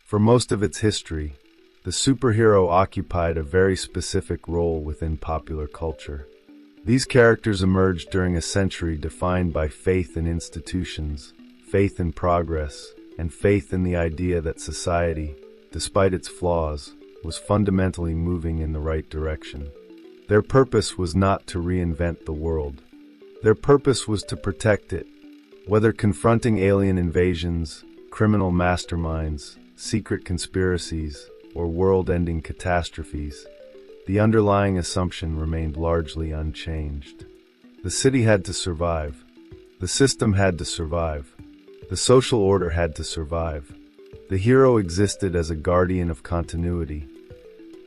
For most of its history, the superhero occupied a very specific role within popular culture. These characters emerged during a century defined by faith in institutions, faith in progress, and faith in the idea that society, despite its flaws, was fundamentally moving in the right direction. Their purpose was not to reinvent the world. Their purpose was to protect it. Whether confronting alien invasions, criminal masterminds, secret conspiracies, or world-ending catastrophes, the underlying assumption remained largely unchanged. The city had to survive. The system had to survive. The social order had to survive. The hero existed as a guardian of continuity,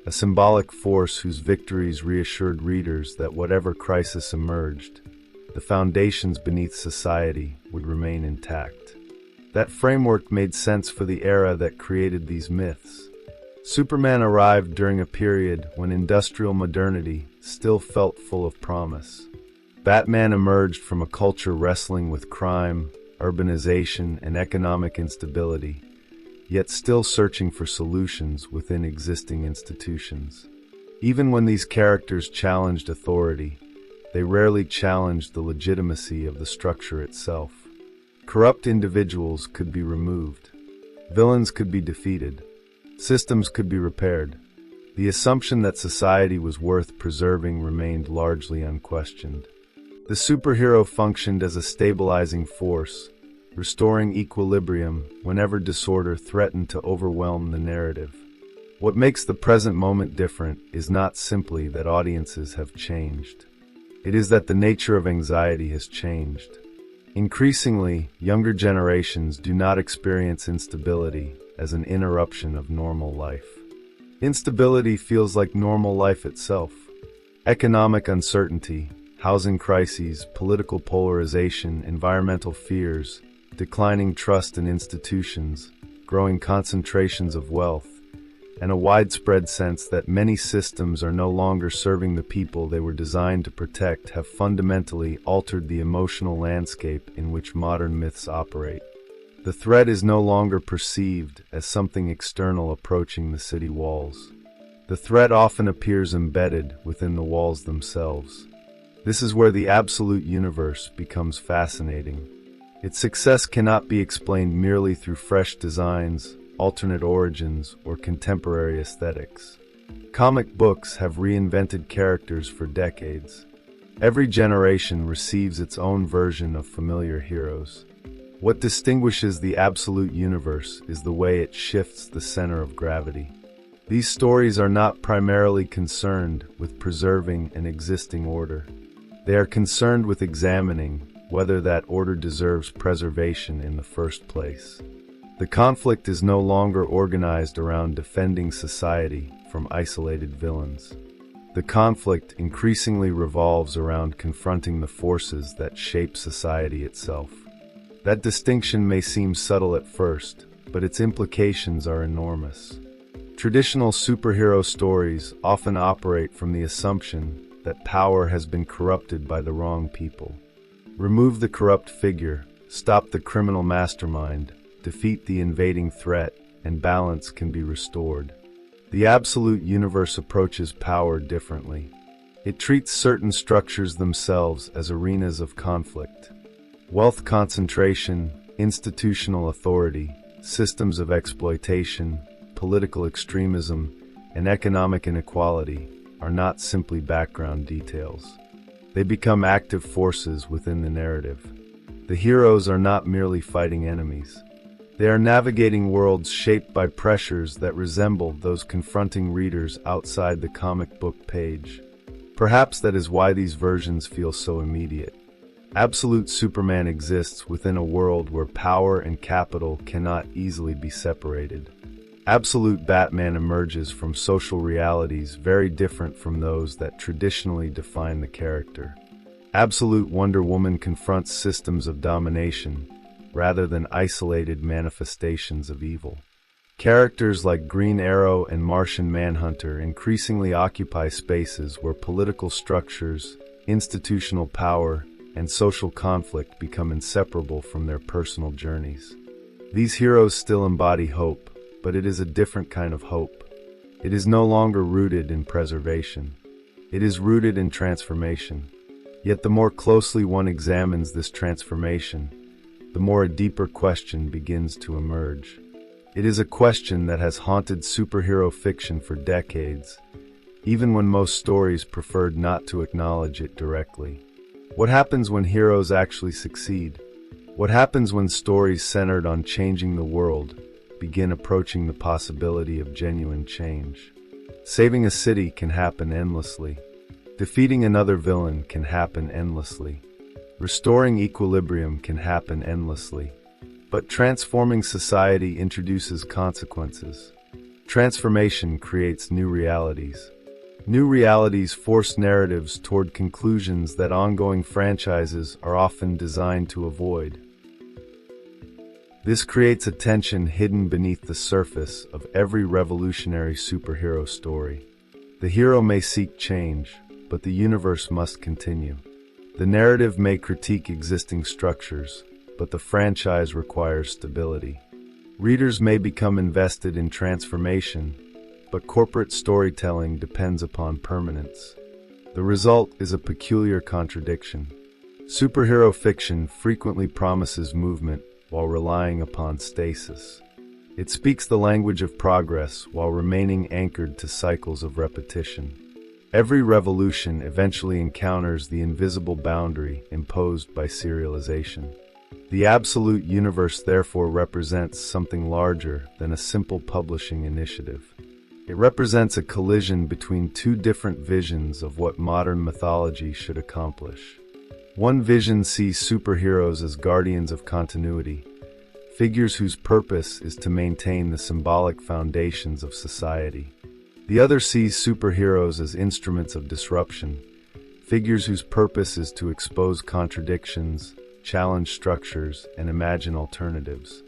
a symbolic force whose victories reassured readers that whatever crisis emerged, the foundations beneath society would remain intact. That framework made sense for the era that created these myths. Superman arrived during a period when industrial modernity still felt full of promise. Batman emerged from a culture wrestling with crime, urbanization, and economic instability, yet still searching for solutions within existing institutions. Even when these characters challenged authority, they rarely challenged the legitimacy of the structure itself. Corrupt individuals could be removed. Villains could be defeated. Systems could be repaired. The assumption that society was worth preserving remained largely unquestioned. The superhero functioned as a stabilizing force, restoring equilibrium whenever disorder threatened to overwhelm the narrative. What makes the present moment different is not simply that audiences have changed. It is that the nature of anxiety has changed. Increasingly, younger generations do not experience instability as an interruption of normal life. Instability feels like normal life itself. Economic uncertainty, housing crises, political polarization, environmental fears, declining trust in institutions, growing concentrations of wealth, and a widespread sense that many systems are no longer serving the people they were designed to protect have fundamentally altered the emotional landscape in which modern myths operate. The threat is no longer perceived as something external approaching the city walls. The threat often appears embedded within the walls themselves. This is where the absolute universe becomes fascinating. Its success cannot be explained merely through fresh designs, alternate origins, or contemporary aesthetics. Comic books have reinvented characters for decades. Every generation receives its own version of familiar heroes. What distinguishes the absolute universe is the way it shifts the center of gravity. These stories are not primarily concerned with preserving an existing order. They are concerned with examining whether that order deserves preservation in the first place. The conflict is no longer organized around defending society from isolated villains. The conflict increasingly revolves around confronting the forces that shape society itself. That distinction may seem subtle at first, but its implications are enormous. Traditional superhero stories often operate from the assumption that power has been corrupted by the wrong people. Remove the corrupt figure, stop the criminal mastermind, defeat the invading threat, and balance can be restored. The absolute universe approaches power differently. It treats certain structures themselves as arenas of conflict. Wealth concentration, institutional authority, systems of exploitation, political extremism, and economic inequality are not simply background details. They become active forces within the narrative. The heroes are not merely fighting enemies. They are navigating worlds shaped by pressures that resemble those confronting readers outside the comic book page. Perhaps that is why these versions feel so immediate. Absolute Superman exists within a world where power and capital cannot easily be separated. Absolute Batman emerges from social realities very different from those that traditionally define the character. Absolute Wonder Woman confronts systems of domination, rather than isolated manifestations of evil. Characters like Green Arrow and Martian Manhunter increasingly occupy spaces where political structures, institutional power, and social conflict become inseparable from their personal journeys. These heroes still embody hope, but it is a different kind of hope. It is no longer rooted in preservation. It is rooted in transformation. Yet the more closely one examines this transformation, the more a deeper question begins to emerge. It is a question that has haunted superhero fiction for decades, even when most stories preferred not to acknowledge it directly. What happens when heroes actually succeed? What happens when stories centered on changing the world begin approaching the possibility of genuine change? Saving a city can happen endlessly. Defeating another villain can happen endlessly. Restoring equilibrium can happen endlessly. But transforming society introduces consequences. Transformation creates new realities. New realities force narratives toward conclusions that ongoing franchises are often designed to avoid. This creates a tension hidden beneath the surface of every revolutionary superhero story. The hero may seek change, but the universe must continue. The narrative may critique existing structures, but the franchise requires stability. Readers may become invested in transformation, but corporate storytelling depends upon permanence. The result is a peculiar contradiction. Superhero fiction frequently promises movement while relying upon stasis. It speaks the language of progress while remaining anchored to cycles of repetition. Every revolution eventually encounters the invisible boundary imposed by serialization. The absolute universe therefore represents something larger than a simple publishing initiative. It represents a collision between two different visions of what modern mythology should accomplish. One vision sees superheroes as guardians of continuity, figures whose purpose is to maintain the symbolic foundations of society. The other sees superheroes as instruments of disruption, figures whose purpose is to expose contradictions, challenge structures, and imagine alternatives.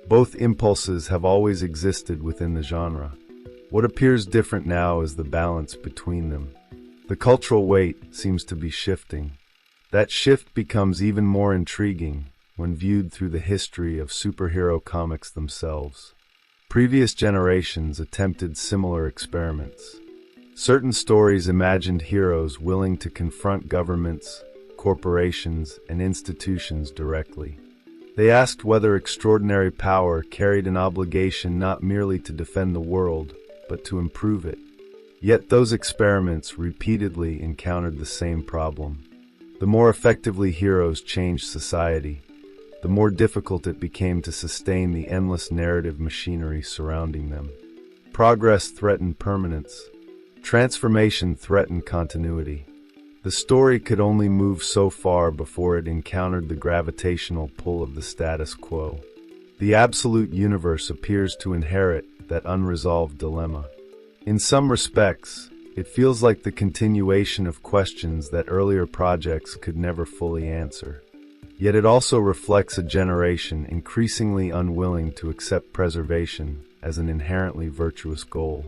Both impulses have always existed within the genre. What appears different now is the balance between them. The cultural weight seems to be shifting. That shift becomes even more intriguing when viewed through the history of superhero comics themselves. Previous generations attempted similar experiments. Certain stories imagined heroes willing to confront governments, corporations, and institutions directly. They asked whether extraordinary power carried an obligation not merely to defend the world, but to improve it. Yet those experiments repeatedly encountered the same problem. The more effectively heroes changed society, the more difficult it became to sustain the endless narrative machinery surrounding them. Progress threatened permanence. Transformation threatened continuity. The story could only move so far before it encountered the gravitational pull of the status quo. The absolute universe appears to inherit that unresolved dilemma. In some respects, it feels like the continuation of questions that earlier projects could never fully answer. Yet it also reflects a generation increasingly unwilling to accept preservation as an inherently virtuous goal.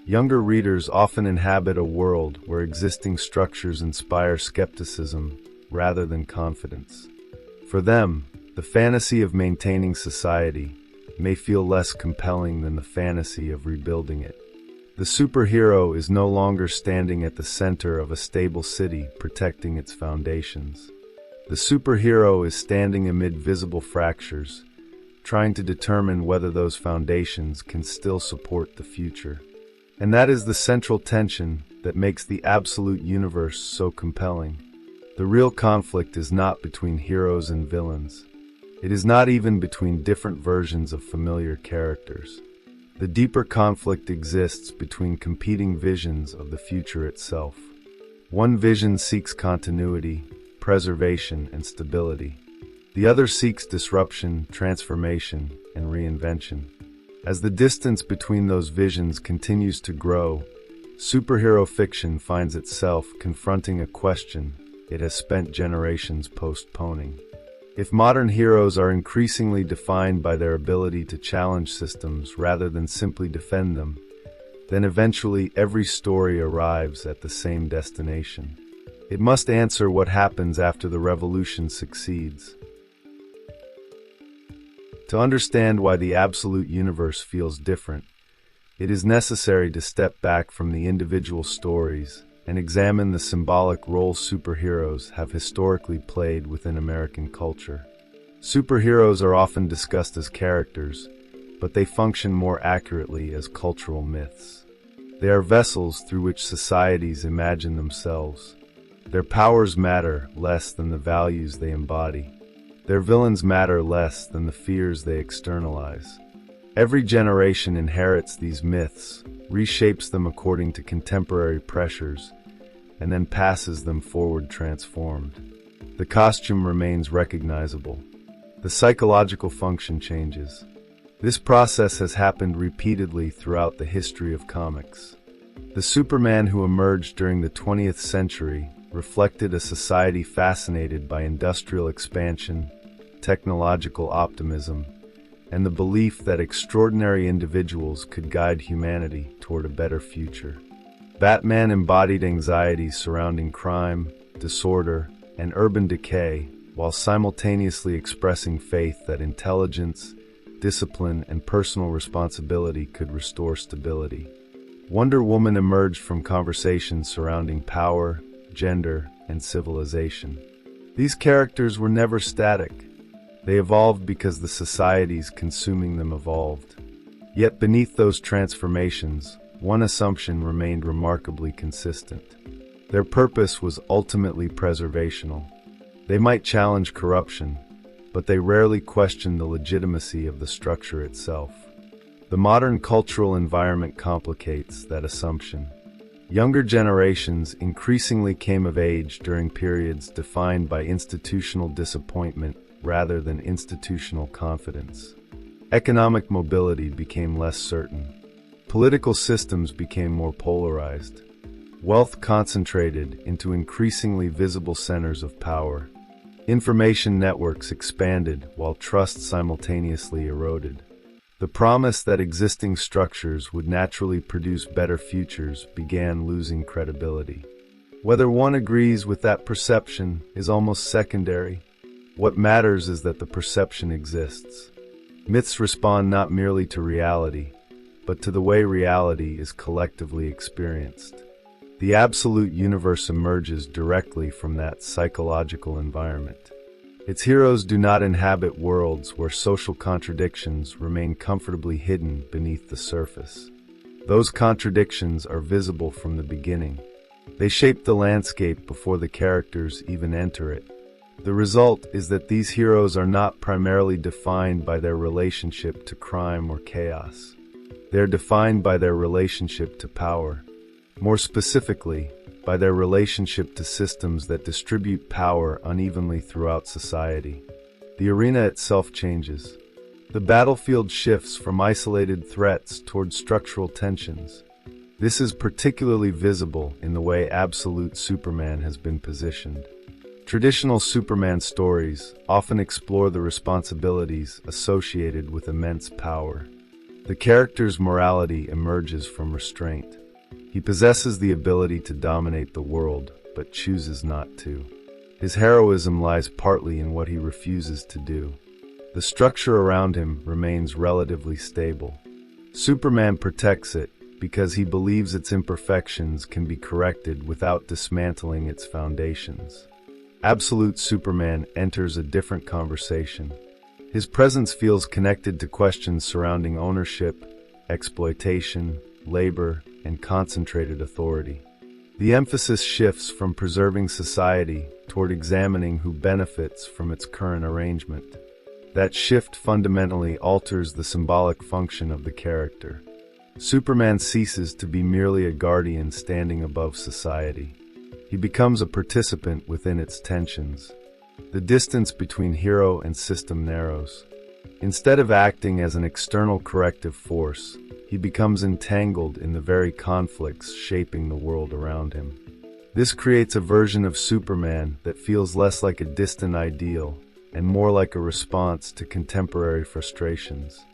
Younger readers often inhabit a world where existing structures inspire skepticism rather than confidence. For them, the fantasy of maintaining society may feel less compelling than the fantasy of rebuilding it. The superhero is no longer standing at the center of a stable city protecting its foundations. The superhero is standing amid visible fractures, trying to determine whether those foundations can still support the future. And that is the central tension that makes the absolute universe so compelling. The real conflict is not between heroes and villains. It is not even between different versions of familiar characters. The deeper conflict exists between competing visions of the future itself. One vision seeks continuity, preservation, and stability. The other seeks disruption, transformation, and reinvention. As the distance between those visions continues to grow, superhero fiction finds itself confronting a question it has spent generations postponing. If modern heroes are increasingly defined by their ability to challenge systems rather than simply defend them, then eventually every story arrives at the same destination. It must answer what happens after the revolution succeeds. To understand why the absolute universe feels different, it is necessary to step back from the individual stories and examine the symbolic role superheroes have historically played within American culture. Superheroes are often discussed as characters, but they function more accurately as cultural myths. They are vessels through which societies imagine themselves. Their powers matter less than the values they embody. Their villains matter less than the fears they externalize. Every generation inherits these myths, reshapes them according to contemporary pressures, and then passes them forward transformed. The costume remains recognizable. The psychological function changes. This process has happened repeatedly throughout the history of comics. The Superman who emerged during the 20th century reflected a society fascinated by industrial expansion, technological optimism, and the belief that extraordinary individuals could guide humanity toward a better future. Batman embodied anxieties surrounding crime, disorder, and urban decay, while simultaneously expressing faith that intelligence, discipline, and personal responsibility could restore stability. Wonder Woman emerged from conversations surrounding power, gender, and civilization. These characters were never static. They evolved because the societies consuming them evolved. Yet beneath those transformations, one assumption remained remarkably consistent. Their purpose was ultimately preservational. They might challenge corruption, but they rarely questioned the legitimacy of the structure itself. The modern cultural environment complicates that assumption. Younger generations increasingly came of age during periods defined by institutional disappointment rather than institutional confidence. Economic mobility became less certain. Political systems became more polarized. Wealth concentrated into increasingly visible centers of power. Information networks expanded while trust simultaneously eroded. The promise that existing structures would naturally produce better futures began losing credibility. Whether one agrees with that perception is almost secondary. What matters is that the perception exists. Myths respond not merely to reality, but to the way reality is collectively experienced. The absolute universe emerges directly from that psychological environment. Its heroes do not inhabit worlds where social contradictions remain comfortably hidden beneath the surface. Those contradictions are visible from the beginning. They shape the landscape before the characters even enter it. The result is that these heroes are not primarily defined by their relationship to crime or chaos. They are defined by their relationship to power. More specifically, by their relationship to systems that distribute power unevenly throughout society. The arena itself changes. The battlefield shifts from isolated threats toward structural tensions. This is particularly visible in the way absolute Superman has been positioned. Traditional Superman stories often explore the responsibilities associated with immense power. The character's morality emerges from restraint. He possesses the ability to dominate the world, but chooses not to. His heroism lies partly in what he refuses to do. The structure around him remains relatively stable. Superman protects it because he believes its imperfections can be corrected without dismantling its foundations. Absolute Superman enters a different conversation. His presence feels connected to questions surrounding ownership, exploitation, labor, and concentrated authority. The emphasis shifts from preserving society toward examining who benefits from its current arrangement. That shift fundamentally alters the symbolic function of the character. Superman ceases to be merely a guardian standing above society. He becomes a participant within its tensions. The distance between hero and system narrows. Instead of acting as an external corrective force, he becomes entangled in the very conflicts shaping the world around him. This creates a version of Superman that feels less like a distant ideal and more like a response to contemporary frustrations.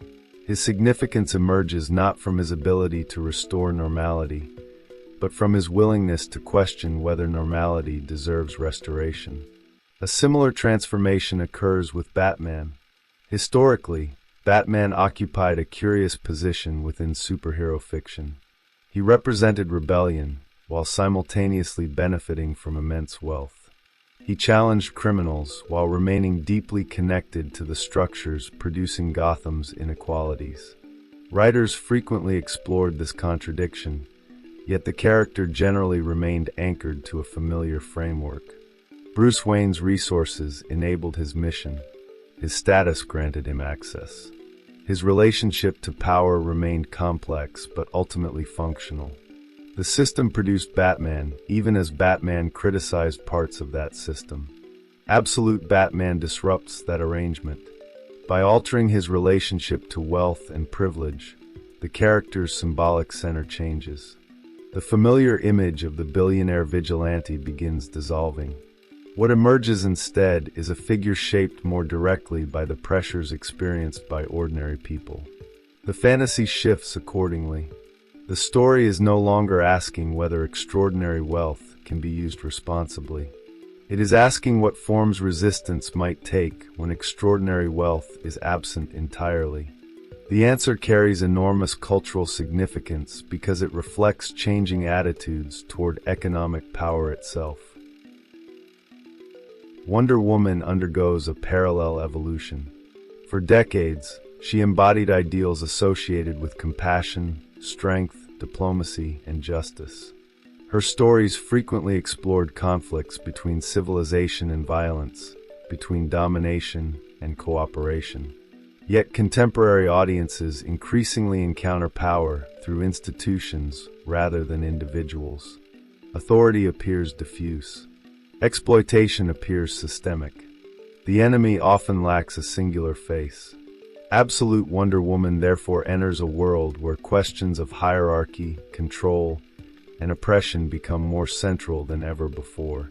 His significance emerges not from his ability to restore normality, but from his willingness to question whether normality deserves restoration. A similar transformation occurs with Batman. Historically, Batman occupied a curious position within superhero fiction. He represented rebellion, while simultaneously benefiting from immense wealth. He challenged criminals while remaining deeply connected to the structures producing Gotham's inequalities. Writers frequently explored this contradiction, yet the character generally remained anchored to a familiar framework. Bruce Wayne's resources enabled his mission. His status granted him access. His relationship to power remained complex but ultimately functional. The system produced Batman, even as Batman criticized parts of that system. Absolute Batman disrupts that arrangement. By altering his relationship to wealth and privilege, the character's symbolic center changes. The familiar image of the billionaire vigilante begins dissolving. What emerges instead is a figure shaped more directly by the pressures experienced by ordinary people. The fantasy shifts accordingly. The story is no longer asking whether extraordinary wealth can be used responsibly. It is asking what forms resistance might take when extraordinary wealth is absent entirely. The answer carries enormous cultural significance because it reflects changing attitudes toward economic power itself. Wonder Woman undergoes a parallel evolution. For decades, she embodied ideals associated with compassion, strength, diplomacy, and justice. Her stories frequently explored conflicts between civilization and violence, between domination and cooperation. Yet contemporary audiences increasingly encounter power through institutions rather than individuals. Authority appears diffuse. Exploitation appears systemic. The enemy often lacks a singular face. Absolute Wonder Woman therefore enters a world where questions of hierarchy, control, and oppression become more central than ever before.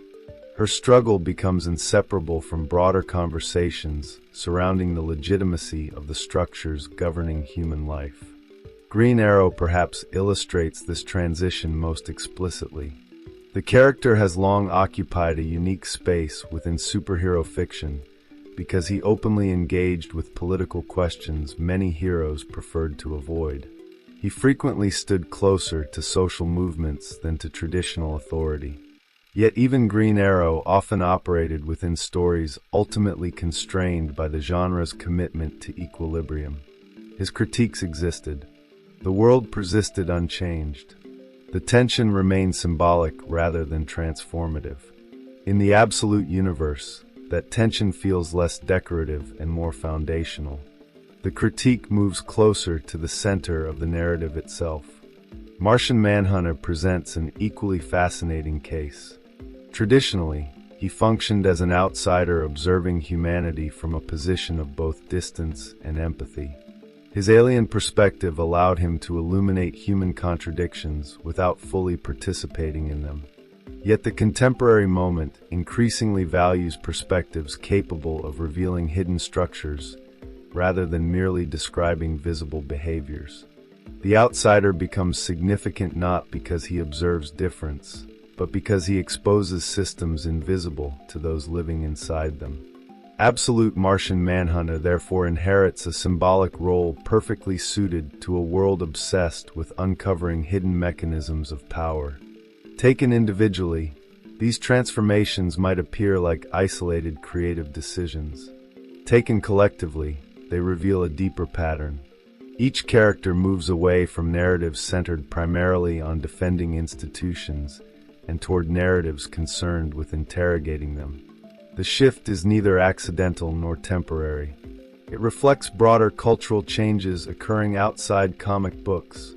Her struggle becomes inseparable from broader conversations surrounding the legitimacy of the structures governing human life. Green Arrow perhaps illustrates this transition most explicitly. The character has long occupied a unique space within superhero fiction because he openly engaged with political questions many heroes preferred to avoid. He frequently stood closer to social movements than to traditional authority. Yet even Green Arrow often operated within stories ultimately constrained by the genre's commitment to equilibrium. His critiques existed. The world persisted unchanged. The tension remained symbolic rather than transformative. In the absolute universe, that tension feels less decorative and more foundational. The critique moves closer to the center of the narrative itself. Martian Manhunter presents an equally fascinating case. Traditionally, he functioned as an outsider observing humanity from a position of both distance and empathy. His alien perspective allowed him to illuminate human contradictions without fully participating in them. Yet the contemporary moment increasingly values perspectives capable of revealing hidden structures rather than merely describing visible behaviors. The outsider becomes significant not because he observes difference, but because he exposes systems invisible to those living inside them. Absolute Martian Manhunter therefore inherits a symbolic role perfectly suited to a world obsessed with uncovering hidden mechanisms of power. Taken individually, these transformations might appear like isolated creative decisions. Taken collectively, they reveal a deeper pattern. Each character moves away from narratives centered primarily on defending institutions and toward narratives concerned with interrogating them. The shift is neither accidental nor temporary. It reflects broader cultural changes occurring outside comic books.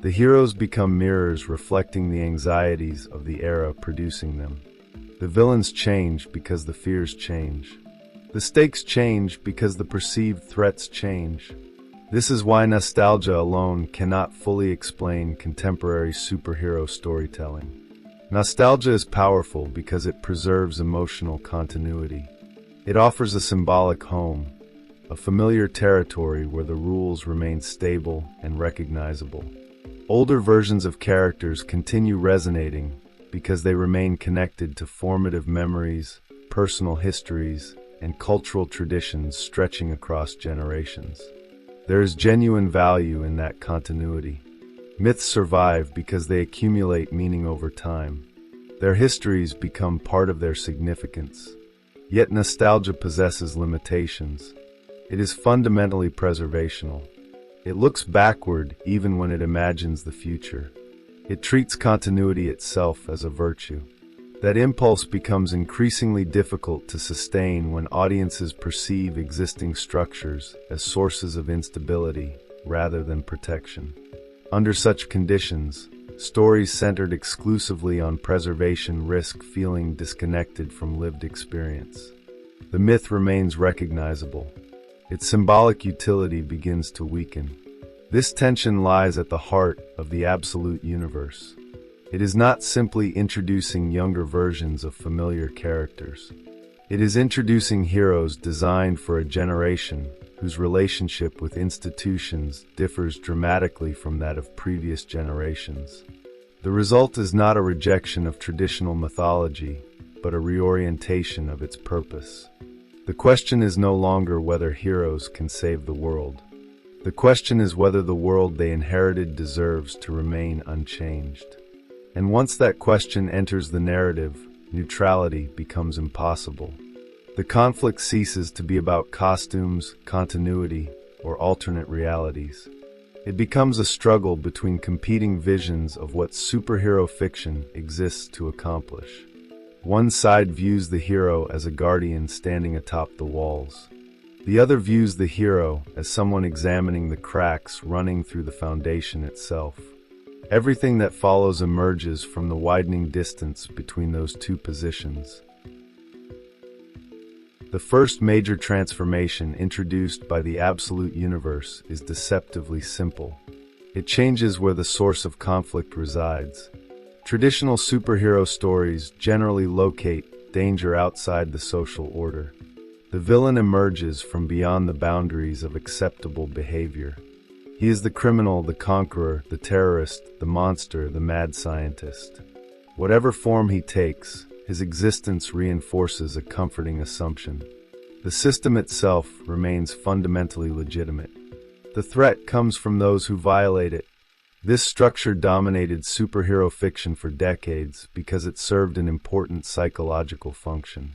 The heroes become mirrors reflecting the anxieties of the era producing them. The villains change because the fears change. The stakes change because the perceived threats change. This is why nostalgia alone cannot fully explain contemporary superhero storytelling. Nostalgia is powerful because it preserves emotional continuity. It offers a symbolic home, a familiar territory where the rules remain stable and recognizable. Older versions of characters continue resonating because they remain connected to formative memories, personal histories, and cultural traditions stretching across generations. There is genuine value in that continuity. Myths survive because they accumulate meaning over time. Their histories become part of their significance. Yet nostalgia possesses limitations. It is fundamentally preservational. It looks backward even when it imagines the future. It treats continuity itself as a virtue. That impulse becomes increasingly difficult to sustain when audiences perceive existing structures as sources of instability rather than protection. Under such conditions, stories centered exclusively on preservation risk feeling disconnected from lived experience. The myth remains recognizable. Its symbolic utility begins to weaken. This tension lies at the heart of the absolute universe. It is not simply introducing younger versions of familiar characters. It is introducing heroes designed for a generation whose relationship with institutions differs dramatically from that of previous generations. The result is not a rejection of traditional mythology, but a reorientation of its purpose. The question is no longer whether heroes can save the world. The question is whether the world they inherited deserves to remain unchanged. And once that question enters the narrative, neutrality becomes impossible. The conflict ceases to be about costumes, continuity, or alternate realities. It becomes a struggle between competing visions of what superhero fiction exists to accomplish. One side views the hero as a guardian standing atop the walls. The other views the hero as someone examining the cracks running through the foundation itself. Everything that follows emerges from the widening distance between those two positions. The first major transformation introduced by the absolute universe is deceptively simple. It changes where the source of conflict resides. Traditional superhero stories generally locate danger outside the social order. The villain emerges from beyond the boundaries of acceptable behavior. He is the criminal, the conqueror, the terrorist, the monster, the mad scientist. Whatever form he takes, his existence reinforces a comforting assumption. The system itself remains fundamentally legitimate. The threat comes from those who violate it. This structure dominated superhero fiction for decades because it served an important psychological function.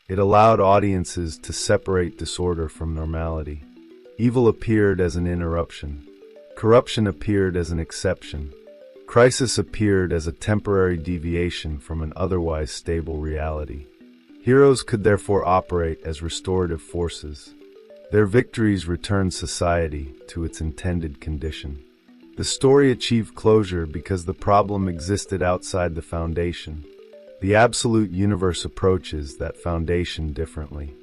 It allowed audiences to separate disorder from normality. Evil appeared as an interruption. Corruption appeared as an exception. Crisis appeared as a temporary deviation from an otherwise stable reality. Heroes could therefore operate as restorative forces. Their victories returned society to its intended condition. The story achieved closure because the problem existed outside the foundation. The absolute universe approaches that foundation differently.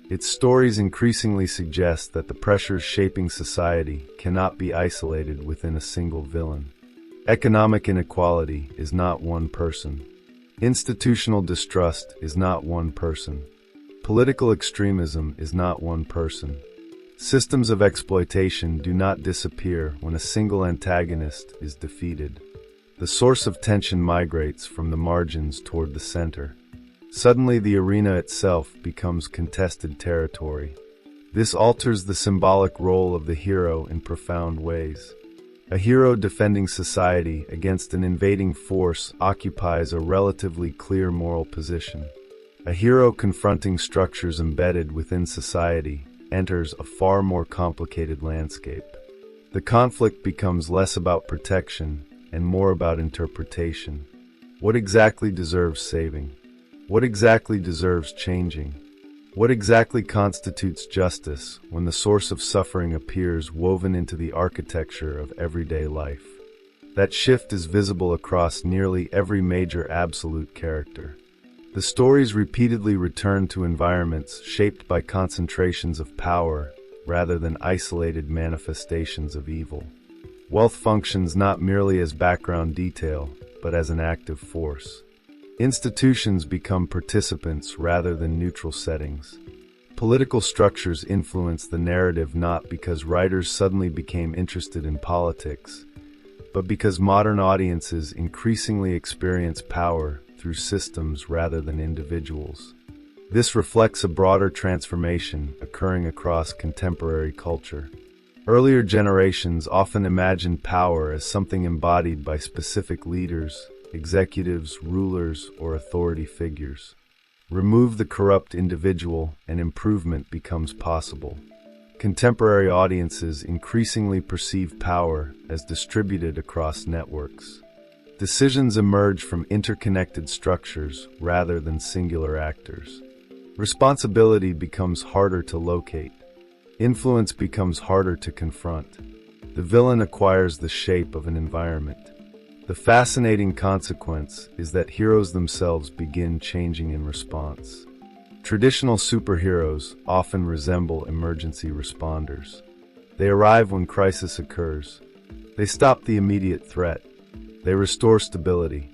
Its stories increasingly suggest that the pressures shaping society cannot be isolated within a single villain. Economic inequality is not one person. Institutional distrust is not one person. Political extremism is not one person. Systems of exploitation do not disappear when a single antagonist is defeated. The source of tension migrates from the margins toward the center. Suddenly, the arena itself becomes contested territory. This alters the symbolic role of the hero in profound ways. A hero defending society against an invading force occupies a relatively clear moral position. A hero confronting structures embedded within society enters a far more complicated landscape. The conflict becomes less about protection and more about interpretation. What exactly deserves saving? What exactly deserves changing? What exactly constitutes justice when the source of suffering appears woven into the architecture of everyday life? That shift is visible across nearly every major absolute character. The stories repeatedly return to environments shaped by concentrations of power rather than isolated manifestations of evil. Wealth functions not merely as background detail, but as an active force. Institutions become participants rather than neutral settings. Political structures influence the narrative not because writers suddenly became interested in politics, but because modern audiences increasingly experience power through systems rather than individuals. This reflects a broader transformation occurring across contemporary culture. Earlier generations often imagined power as something embodied by specific leaders, executives, rulers, or authority figures. Remove the corrupt individual and improvement becomes possible. Contemporary audiences increasingly perceive power as distributed across networks. Decisions emerge from interconnected structures rather than singular actors. Responsibility becomes harder to locate. Influence becomes harder to confront. The villain acquires the shape of an environment. The fascinating consequence is that heroes themselves begin changing in response. Traditional superheroes often resemble emergency responders. They arrive when crisis occurs. They stop the immediate threat. They restore stability.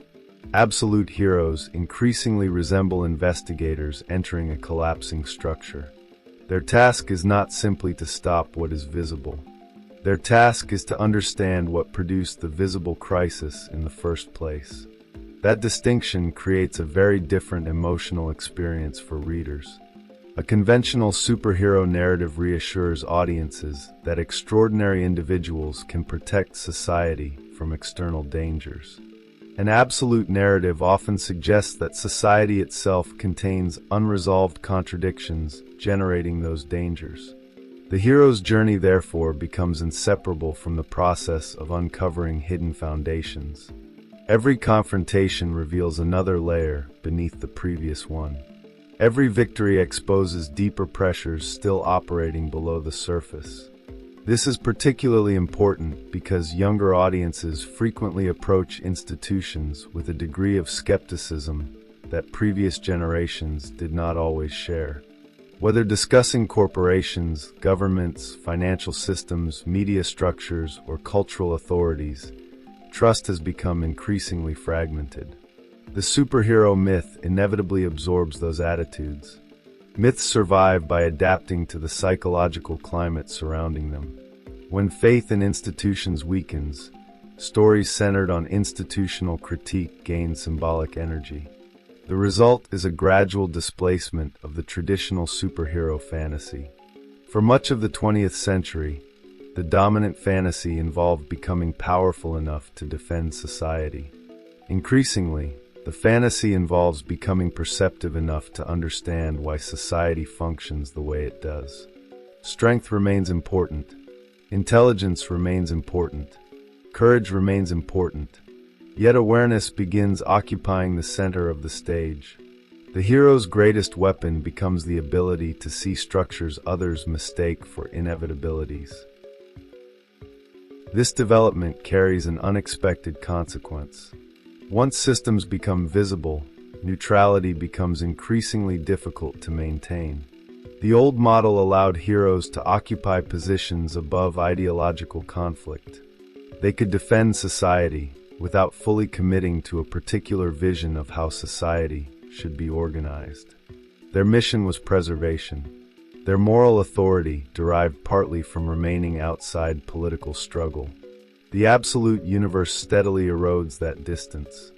Absolute heroes increasingly resemble investigators entering a collapsing structure. Their task is not simply to stop what is visible. Their task is to understand what produced the visible crisis in the first place. That distinction creates a very different emotional experience for readers. A conventional superhero narrative reassures audiences that extraordinary individuals can protect society from external dangers. An absolute narrative often suggests that society itself contains unresolved contradictions generating those dangers. The hero's journey, therefore, becomes inseparable from the process of uncovering hidden foundations. Every confrontation reveals another layer beneath the previous one. Every victory exposes deeper pressures still operating below the surface. This is particularly important because younger audiences frequently approach institutions with a degree of skepticism that previous generations did not always share. Whether discussing corporations, governments, financial systems, media structures, or cultural authorities, trust has become increasingly fragmented. The superhero myth inevitably absorbs those attitudes. Myths survive by adapting to the psychological climate surrounding them. When faith in institutions weakens, stories centered on institutional critique gain symbolic energy. The result is a gradual displacement of the traditional superhero fantasy. For much of the 20th century, the dominant fantasy involved becoming powerful enough to defend society. Increasingly, the fantasy involves becoming perceptive enough to understand why society functions the way it does. Strength remains important. Intelligence remains important. Courage remains important. Yet awareness begins occupying the center of the stage. The hero's greatest weapon becomes the ability to see structures others mistake for inevitabilities. This development carries an unexpected consequence. Once systems become visible, neutrality becomes increasingly difficult to maintain. The old model allowed heroes to occupy positions above ideological conflict. They could defend society without fully committing to a particular vision of how society should be organized. Their mission was preservation. Their moral authority derived partly from remaining outside political struggle. The absolute universe steadily erodes that distance.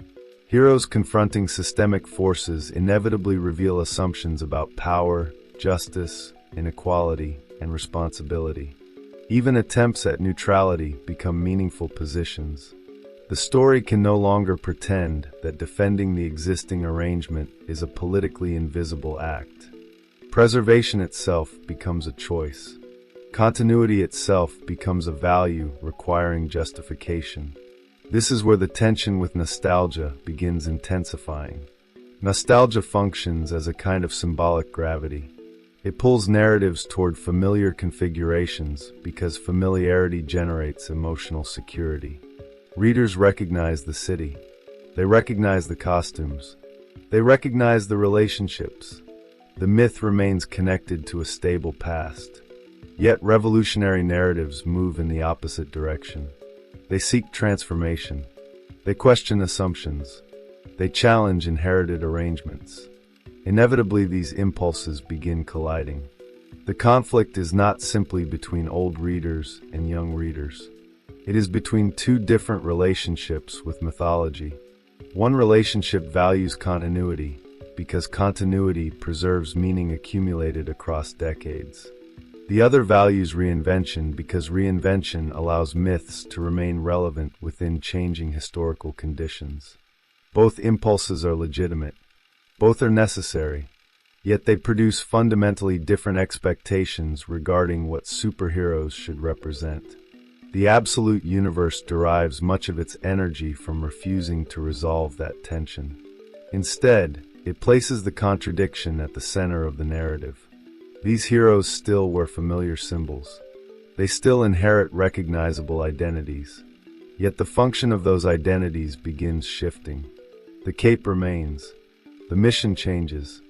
Heroes confronting systemic forces inevitably reveal assumptions about power, justice, inequality, and responsibility. Even attempts at neutrality become meaningful positions. The story can no longer pretend that defending the existing arrangement is a politically invisible act. Preservation itself becomes a choice. Continuity itself becomes a value requiring justification. This is where the tension with nostalgia begins intensifying. Nostalgia functions as a kind of symbolic gravity. It pulls narratives toward familiar configurations because familiarity generates emotional security. Readers recognize the city. They recognize the costumes. They recognize the relationships. The myth remains connected to a stable past. Yet revolutionary narratives move in the opposite direction. They seek transformation. They question assumptions. They challenge inherited arrangements. Inevitably, these impulses begin colliding. The conflict is not simply between old readers and young readers. It is between two different relationships with mythology. One relationship values continuity, because continuity preserves meaning accumulated across decades. The other values reinvention because reinvention allows myths to remain relevant within changing historical conditions. Both impulses are legitimate. Both are necessary. Yet they produce fundamentally different expectations regarding what superheroes should represent. The absolute universe derives much of its energy from refusing to resolve that tension. Instead, it places the contradiction at the center of the narrative. These heroes still wear familiar symbols. They still inherit recognizable identities. Yet the function of those identities begins shifting. The cape remains. The mission changes.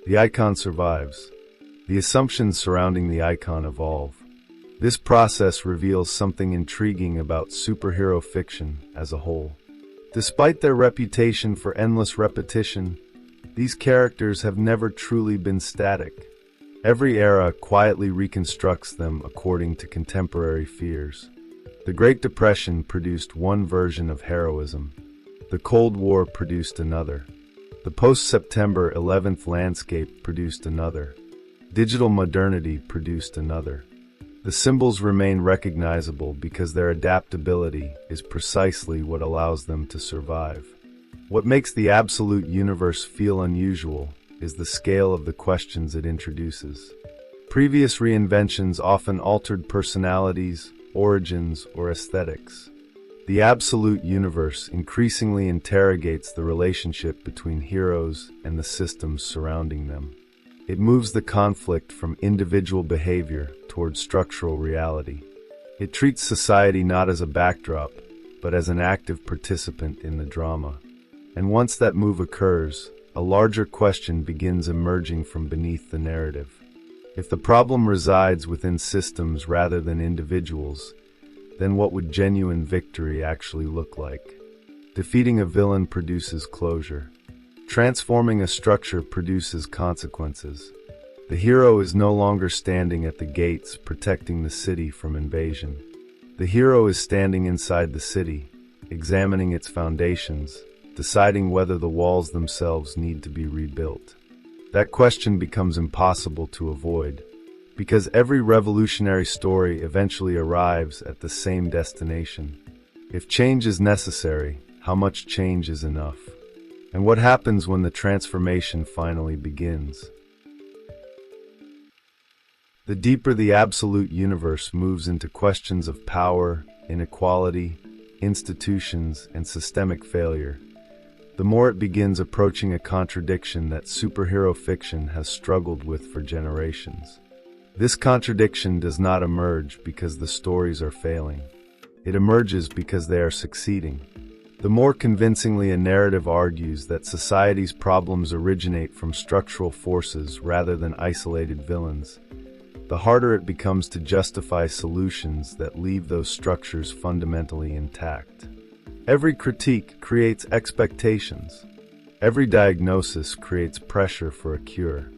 The icon survives. The assumptions surrounding the icon evolve. This process reveals something intriguing about superhero fiction as a whole. Despite their reputation for endless repetition, these characters have never truly been static. Every era quietly reconstructs them according to contemporary fears. The Great Depression produced one version of heroism. The Cold War produced another. The post-September 11th landscape produced another. Digital modernity produced another. The symbols remain recognizable because their adaptability is precisely what allows them to survive. What makes the absolute universe feel unusual is the scale of the questions it introduces. Previous reinventions often altered personalities, origins, or aesthetics. The absolute universe increasingly interrogates the relationship between heroes and the systems surrounding them. It moves the conflict from individual behavior towards structural reality. It treats society not as a backdrop, but as an active participant in the drama. And once that move occurs, a larger question begins emerging from beneath the narrative. If the problem resides within systems rather than individuals, then what would genuine victory actually look like? Defeating a villain produces closure. Transforming a structure produces consequences. The hero is no longer standing at the gates protecting the city from invasion. The hero is standing inside the city, examining its foundations, deciding whether the walls themselves need to be rebuilt. That question becomes impossible to avoid, because every revolutionary story eventually arrives at the same destination. If change is necessary, how much change is enough? And what happens when the transformation finally begins? The deeper the absolute universe moves into questions of power, inequality, institutions, and systemic failure, the more it begins approaching a contradiction that superhero fiction has struggled with for generations. This contradiction does not emerge because the stories are failing. It emerges because they are succeeding. The more convincingly a narrative argues that society's problems originate from structural forces rather than isolated villains, the harder it becomes to justify solutions that leave those structures fundamentally intact. Every critique creates expectations. Every diagnosis creates pressure for a cure.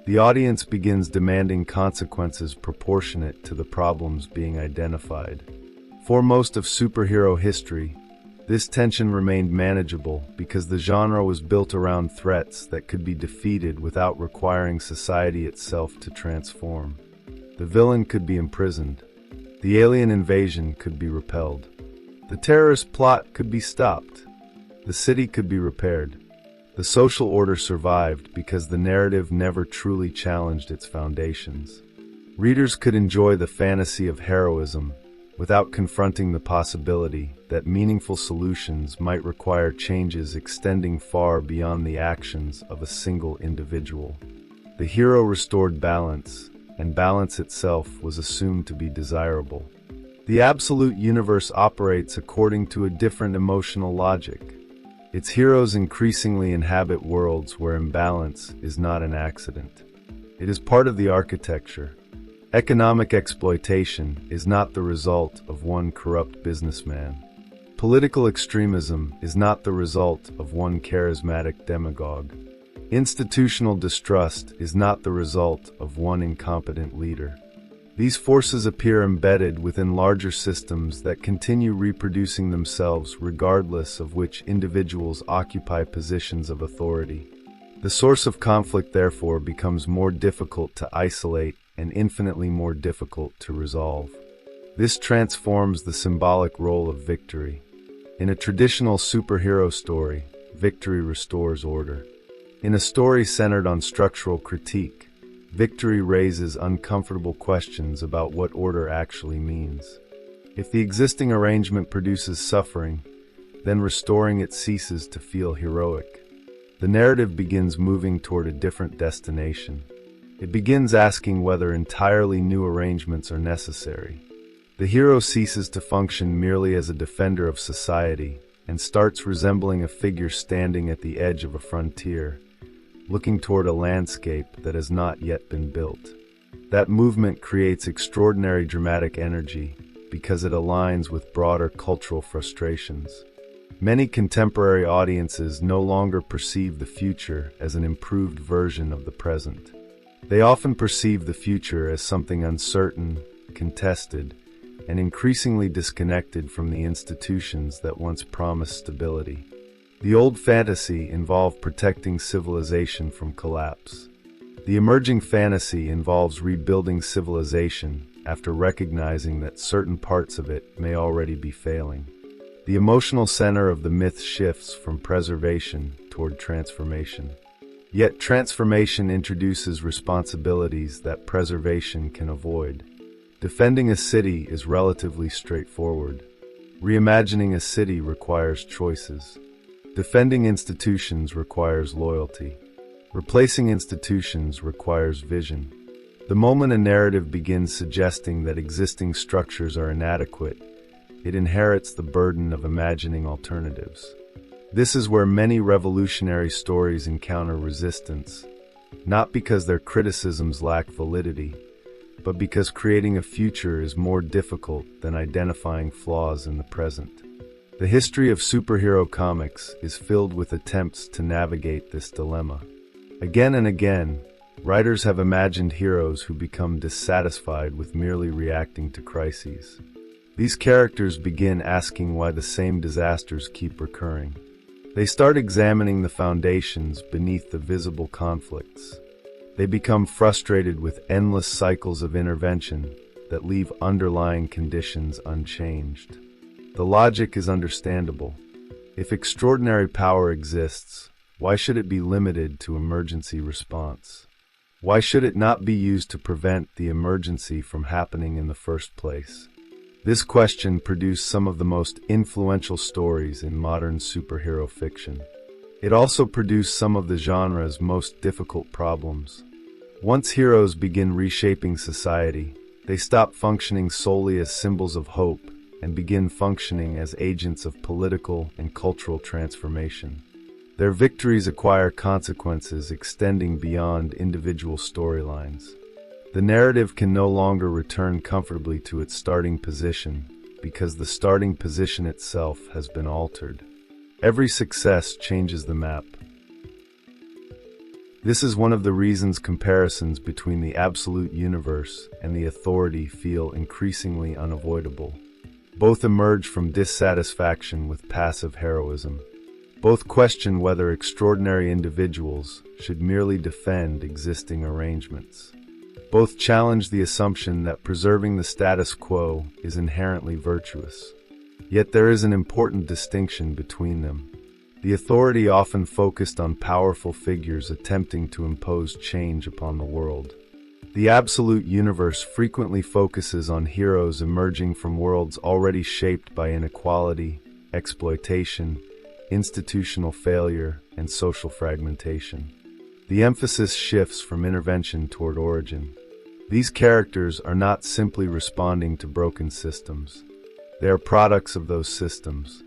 The audience begins demanding consequences proportionate to the problems being identified. For most of superhero history, this tension remained manageable because the genre was built around threats that could be defeated without requiring society itself to transform. The villain could be imprisoned. The alien invasion could be repelled. The terrorist plot could be stopped. The city could be repaired. The social order survived because the narrative never truly challenged its foundations. Readers could enjoy the fantasy of heroism without confronting the possibility that meaningful solutions might require changes extending far beyond the actions of a single individual. The hero restored balance, and balance itself was assumed to be desirable. The absolute universe operates according to a different emotional logic. Its heroes increasingly inhabit worlds where imbalance is not an accident. It is part of the architecture. Economic exploitation is not the result of one corrupt businessman. Political extremism is not the result of one charismatic demagogue. Institutional distrust is not the result of one incompetent leader. These forces appear embedded within larger systems that continue reproducing themselves regardless of which individuals occupy positions of authority. The source of conflict, therefore, becomes more difficult to isolate and infinitely more difficult to resolve. This transforms the symbolic role of victory. In a traditional superhero story, victory restores order. In a story centered on structural critique, victory raises uncomfortable questions about what order actually means. If the existing arrangement produces suffering, then restoring it ceases to feel heroic. The narrative begins moving toward a different destination. It begins asking whether entirely new arrangements are necessary. The hero ceases to function merely as a defender of society and starts resembling a figure standing at the edge of a frontier, looking toward a landscape that has not yet been built. That movement creates extraordinary dramatic energy because it aligns with broader cultural frustrations. Many contemporary audiences no longer perceive the future as an improved version of the present. They often perceive the future as something uncertain, contested, and increasingly disconnected from the institutions that once promised stability. The old fantasy involved protecting civilization from collapse. The emerging fantasy involves rebuilding civilization after recognizing that certain parts of it may already be failing. The emotional center of the myth shifts from preservation toward transformation. Yet transformation introduces responsibilities that preservation can avoid. Defending a city is relatively straightforward. Reimagining a city requires choices. Defending institutions requires loyalty. Replacing institutions requires vision. The moment a narrative begins suggesting that existing structures are inadequate, it inherits the burden of imagining alternatives. This is where many revolutionary stories encounter resistance, not because their criticisms lack validity, but because creating a future is more difficult than identifying flaws in the present. The history of superhero comics is filled with attempts to navigate this dilemma. Again and again, writers have imagined heroes who become dissatisfied with merely reacting to crises. These characters begin asking why the same disasters keep recurring. They start examining the foundations beneath the visible conflicts. They become frustrated with endless cycles of intervention that leave underlying conditions unchanged. The logic is understandable. If extraordinary power exists, why should it be limited to emergency response? Why should it not be used to prevent the emergency from happening in the first place? This question produced some of the most influential stories in modern superhero fiction. It also produced some of the genre's most difficult problems. Once heroes begin reshaping society, they stop functioning solely as symbols of hope and begin functioning as agents of political and cultural transformation. Their victories acquire consequences extending beyond individual storylines. The narrative can no longer return comfortably to its starting position because the starting position itself has been altered. Every success changes the map. This is one of the reasons comparisons between the absolute universe and the authority feel increasingly unavoidable. Both emerge from dissatisfaction with passive heroism. Both question whether extraordinary individuals should merely defend existing arrangements. Both challenge the assumption that preserving the status quo is inherently virtuous. Yet there is an important distinction between them. The authority often focused on powerful figures attempting to impose change upon the world. The absolute universe frequently focuses on heroes emerging from worlds already shaped by inequality, exploitation, institutional failure, and social fragmentation. The emphasis shifts from intervention toward origin. These characters are not simply responding to broken systems. They are products of those systems.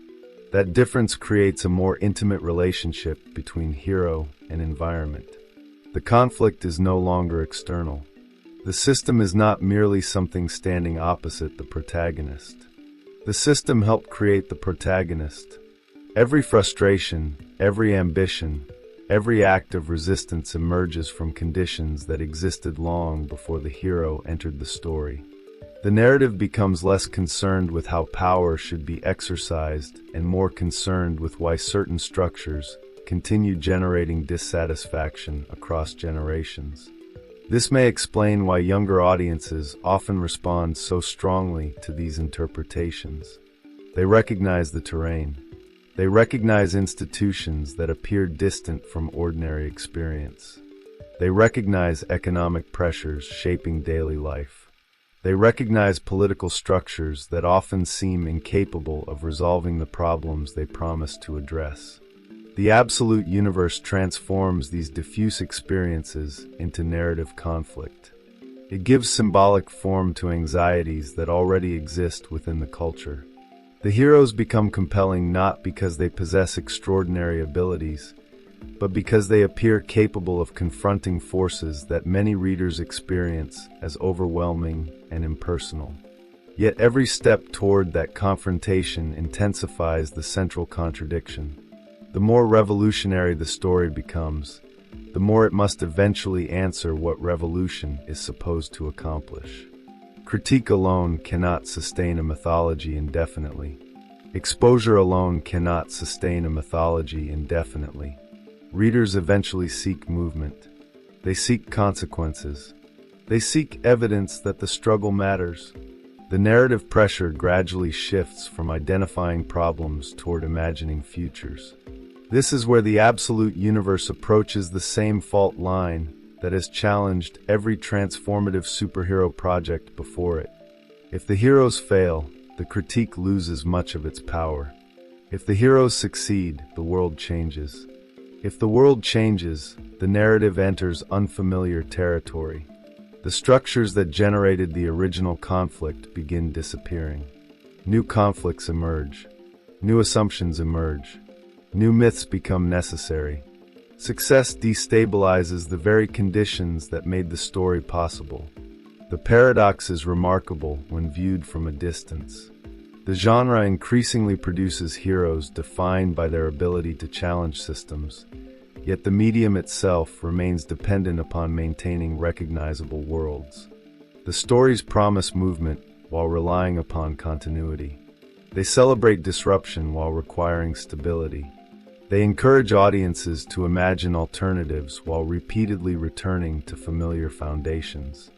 That difference creates a more intimate relationship between hero and environment. The conflict is no longer external. The system is not merely something standing opposite the protagonist. The system helped create the protagonist. Every frustration, every ambition, every act of resistance emerges from conditions that existed long before the hero entered the story. The narrative becomes less concerned with how power should be exercised and more concerned with why certain structures continue generating dissatisfaction across generations. This may explain why younger audiences often respond so strongly to these interpretations. They recognize the terrain. They recognize institutions that appear distant from ordinary experience. They recognize economic pressures shaping daily life. They recognize political structures that often seem incapable of resolving the problems they promise to address. The absolute universe transforms these diffuse experiences into narrative conflict. It gives symbolic form to anxieties that already exist within the culture. The heroes become compelling not because they possess extraordinary abilities, but because they appear capable of confronting forces that many readers experience as overwhelming and impersonal. Yet every step toward that confrontation intensifies the central contradiction. The more revolutionary the story becomes, the more it must eventually answer what revolution is supposed to accomplish. Critique alone cannot sustain a mythology indefinitely. Exposure alone cannot sustain a mythology indefinitely. Readers eventually seek movement. They seek consequences. They seek evidence that the struggle matters. The narrative pressure gradually shifts from identifying problems toward imagining futures. This is where the absolute universe approaches the same fault line that has challenged every transformative superhero project before it. If the heroes fail, the critique loses much of its power. If the heroes succeed, the world changes. If the world changes, the narrative enters unfamiliar territory. The structures that generated the original conflict begin disappearing. New conflicts emerge. New assumptions emerge. New myths become necessary. Success destabilizes the very conditions that made the story possible. The paradox is remarkable when viewed from a distance. The genre increasingly produces heroes defined by their ability to challenge systems, yet the medium itself remains dependent upon maintaining recognizable worlds. The stories promise movement while relying upon continuity. They celebrate disruption while requiring stability. They encourage audiences to imagine alternatives while repeatedly returning to familiar foundations.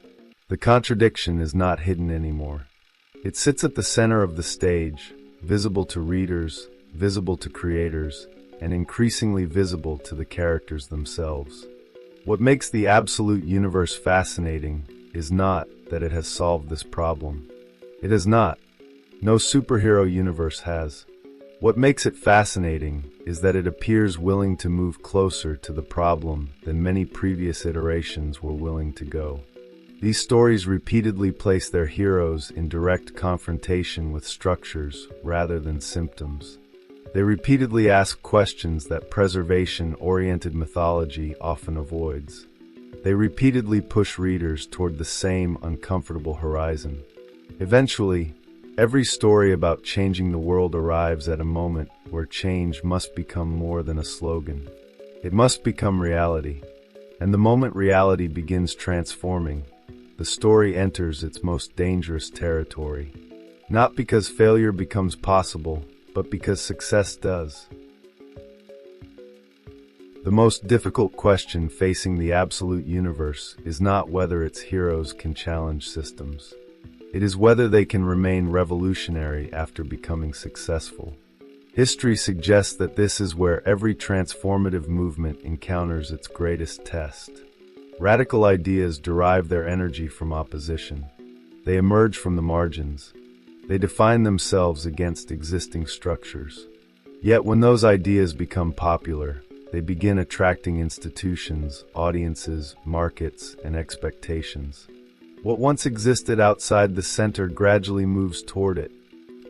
The contradiction is not hidden anymore. It sits at the center of the stage, visible to readers, visible to creators, and increasingly visible to the characters themselves. What makes the absolute universe fascinating is not that it has solved this problem. It has not. No superhero universe has. What makes it fascinating is that it appears willing to move closer to the problem than many previous iterations were willing to go. These stories repeatedly place their heroes in direct confrontation with structures rather than symptoms. They repeatedly ask questions that preservation-oriented mythology often avoids. They repeatedly push readers toward the same uncomfortable horizon. Eventually, every story about changing the world arrives at a moment where change must become more than a slogan. It must become reality. And the moment reality begins transforming, the story enters its most dangerous territory. Not because failure becomes possible, but because success does. The most difficult question facing the absolute universe is not whether its heroes can challenge systems. It is whether they can remain revolutionary after becoming successful. History suggests that this is where every transformative movement encounters its greatest test. Radical ideas derive their energy from opposition. They emerge from the margins. They define themselves against existing structures. Yet when those ideas become popular, they begin attracting institutions, audiences, markets, and expectations. What once existed outside the center gradually moves toward it.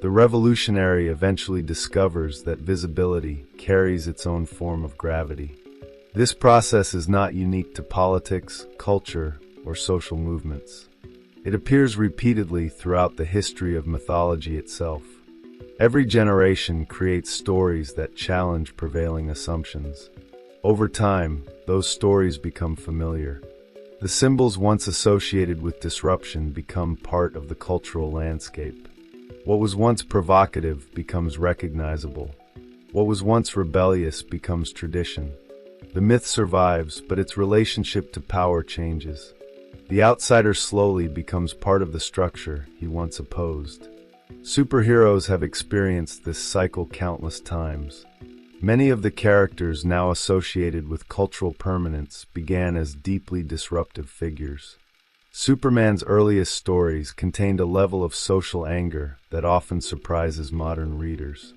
The revolutionary eventually discovers that visibility carries its own form of gravity. This process is not unique to politics, culture, or social movements. It appears repeatedly throughout the history of mythology itself. Every generation creates stories that challenge prevailing assumptions. Over time, those stories become familiar. The symbols once associated with disruption become part of the cultural landscape. What was once provocative becomes recognizable. What was once rebellious becomes tradition. The myth survives, but its relationship to power changes. The outsider slowly becomes part of the structure he once opposed. Superheroes have experienced this cycle countless times. Many of the characters now associated with cultural permanence began as deeply disruptive figures. Superman's earliest stories contained a level of social anger that often surprises modern readers.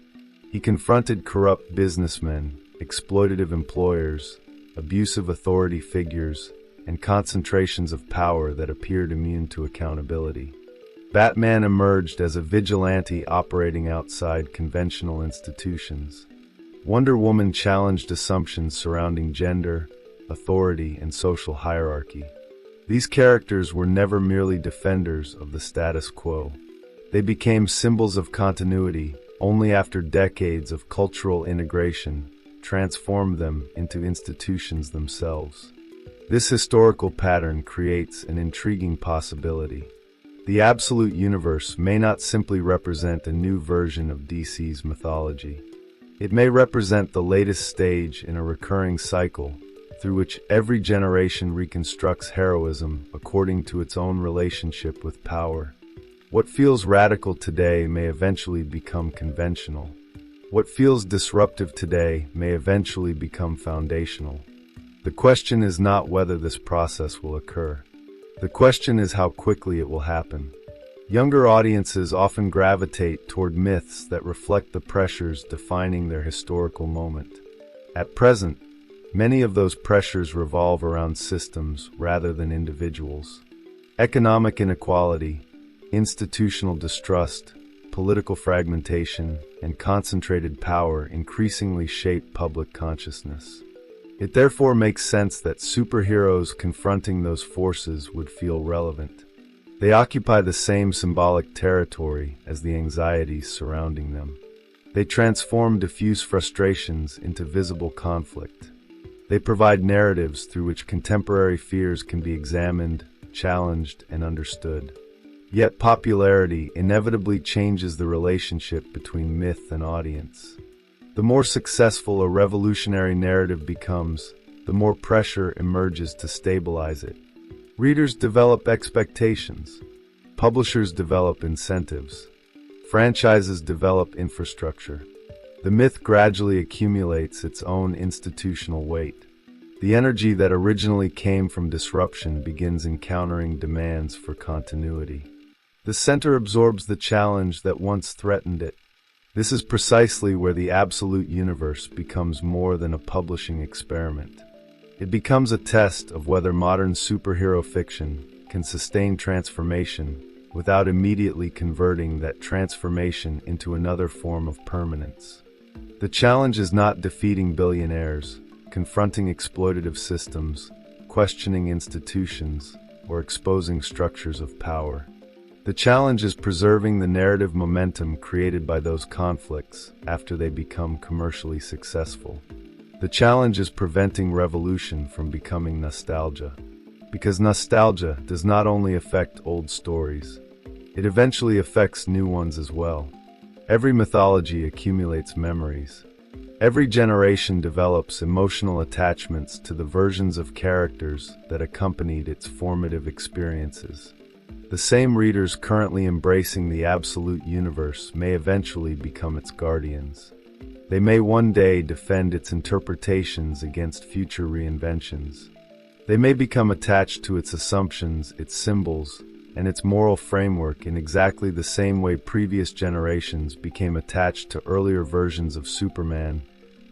He confronted corrupt businessmen, exploitative employers, abusive authority figures, and concentrations of power that appeared immune to accountability. Batman emerged as a vigilante operating outside conventional institutions. Wonder Woman challenged assumptions surrounding gender, authority, and social hierarchy. These characters were never merely defenders of the status quo. They became symbols of continuity only after decades of cultural integration transformed them into institutions themselves. This historical pattern creates an intriguing possibility. The absolute universe may not simply represent a new version of DC's mythology. It may represent the latest stage in a recurring cycle through which every generation reconstructs heroism according to its own relationship with power. What feels radical today may eventually become conventional. What feels disruptive today may eventually become foundational. The question is not whether this process will occur. The question is how quickly it will happen. Younger audiences often gravitate toward myths that reflect the pressures defining their historical moment. At present, many of those pressures revolve around systems rather than individuals. Economic inequality, institutional distrust, political fragmentation, and concentrated power increasingly shape public consciousness. It therefore makes sense that superheroes confronting those forces would feel relevant. They occupy the same symbolic territory as the anxieties surrounding them. They transform diffuse frustrations into visible conflict. They provide narratives through which contemporary fears can be examined, challenged, and understood. Yet popularity inevitably changes the relationship between myth and audience. The more successful a revolutionary narrative becomes, the more pressure emerges to stabilize it. Readers develop expectations. Publishers develop incentives. Franchises develop infrastructure. The myth gradually accumulates its own institutional weight. The energy that originally came from disruption begins encountering demands for continuity. The center absorbs the challenge that once threatened it. This is precisely where the absolute universe becomes more than a publishing experiment. It becomes a test of whether modern superhero fiction can sustain transformation without immediately converting that transformation into another form of permanence. The challenge is not defeating billionaires, confronting exploitative systems, questioning institutions, or exposing structures of power. The challenge is preserving the narrative momentum created by those conflicts after they become commercially successful. The challenge is preventing revolution from becoming nostalgia. Because nostalgia does not only affect old stories, it eventually affects new ones as well. Every mythology accumulates memories. Every generation develops emotional attachments to the versions of characters that accompanied its formative experiences. The same readers currently embracing the absolute universe may eventually become its guardians. They may one day defend its interpretations against future reinventions. They may become attached to its assumptions, its symbols, and its moral framework in exactly the same way previous generations became attached to earlier versions of Superman,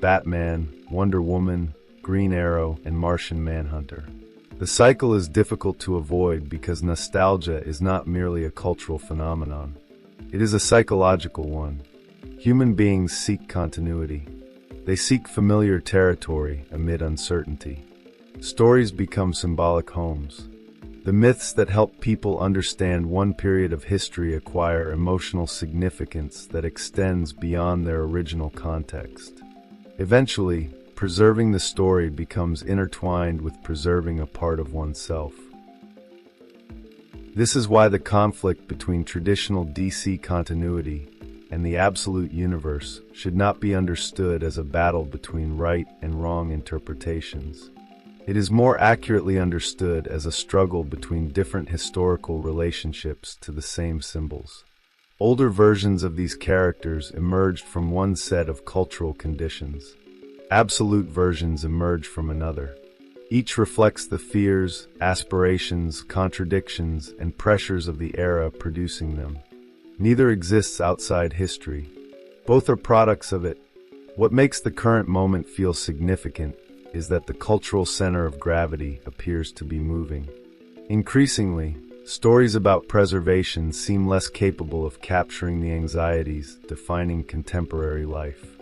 Batman, Wonder Woman, Green Arrow, and Martian Manhunter. The cycle is difficult to avoid because nostalgia is not merely a cultural phenomenon. It is a psychological one. Human beings seek continuity. They seek familiar territory amid uncertainty. Stories become symbolic homes. The myths that help people understand one period of history acquire emotional significance that extends beyond their original context. Eventually, preserving the story becomes intertwined with preserving a part of oneself. This is why the conflict between traditional DC continuity and the absolute universe should not be understood as a battle between right and wrong interpretations. It is more accurately understood as a struggle between different historical relationships to the same symbols. Older versions of these characters emerged from one set of cultural conditions. Absolute versions emerge from another. Each reflects the fears, aspirations, contradictions, and pressures of the era producing them. Neither exists outside history. Both are products of it. What makes the current moment feel significant is that the cultural center of gravity appears to be moving. Increasingly, stories about preservation seem less capable of capturing the anxieties defining contemporary life.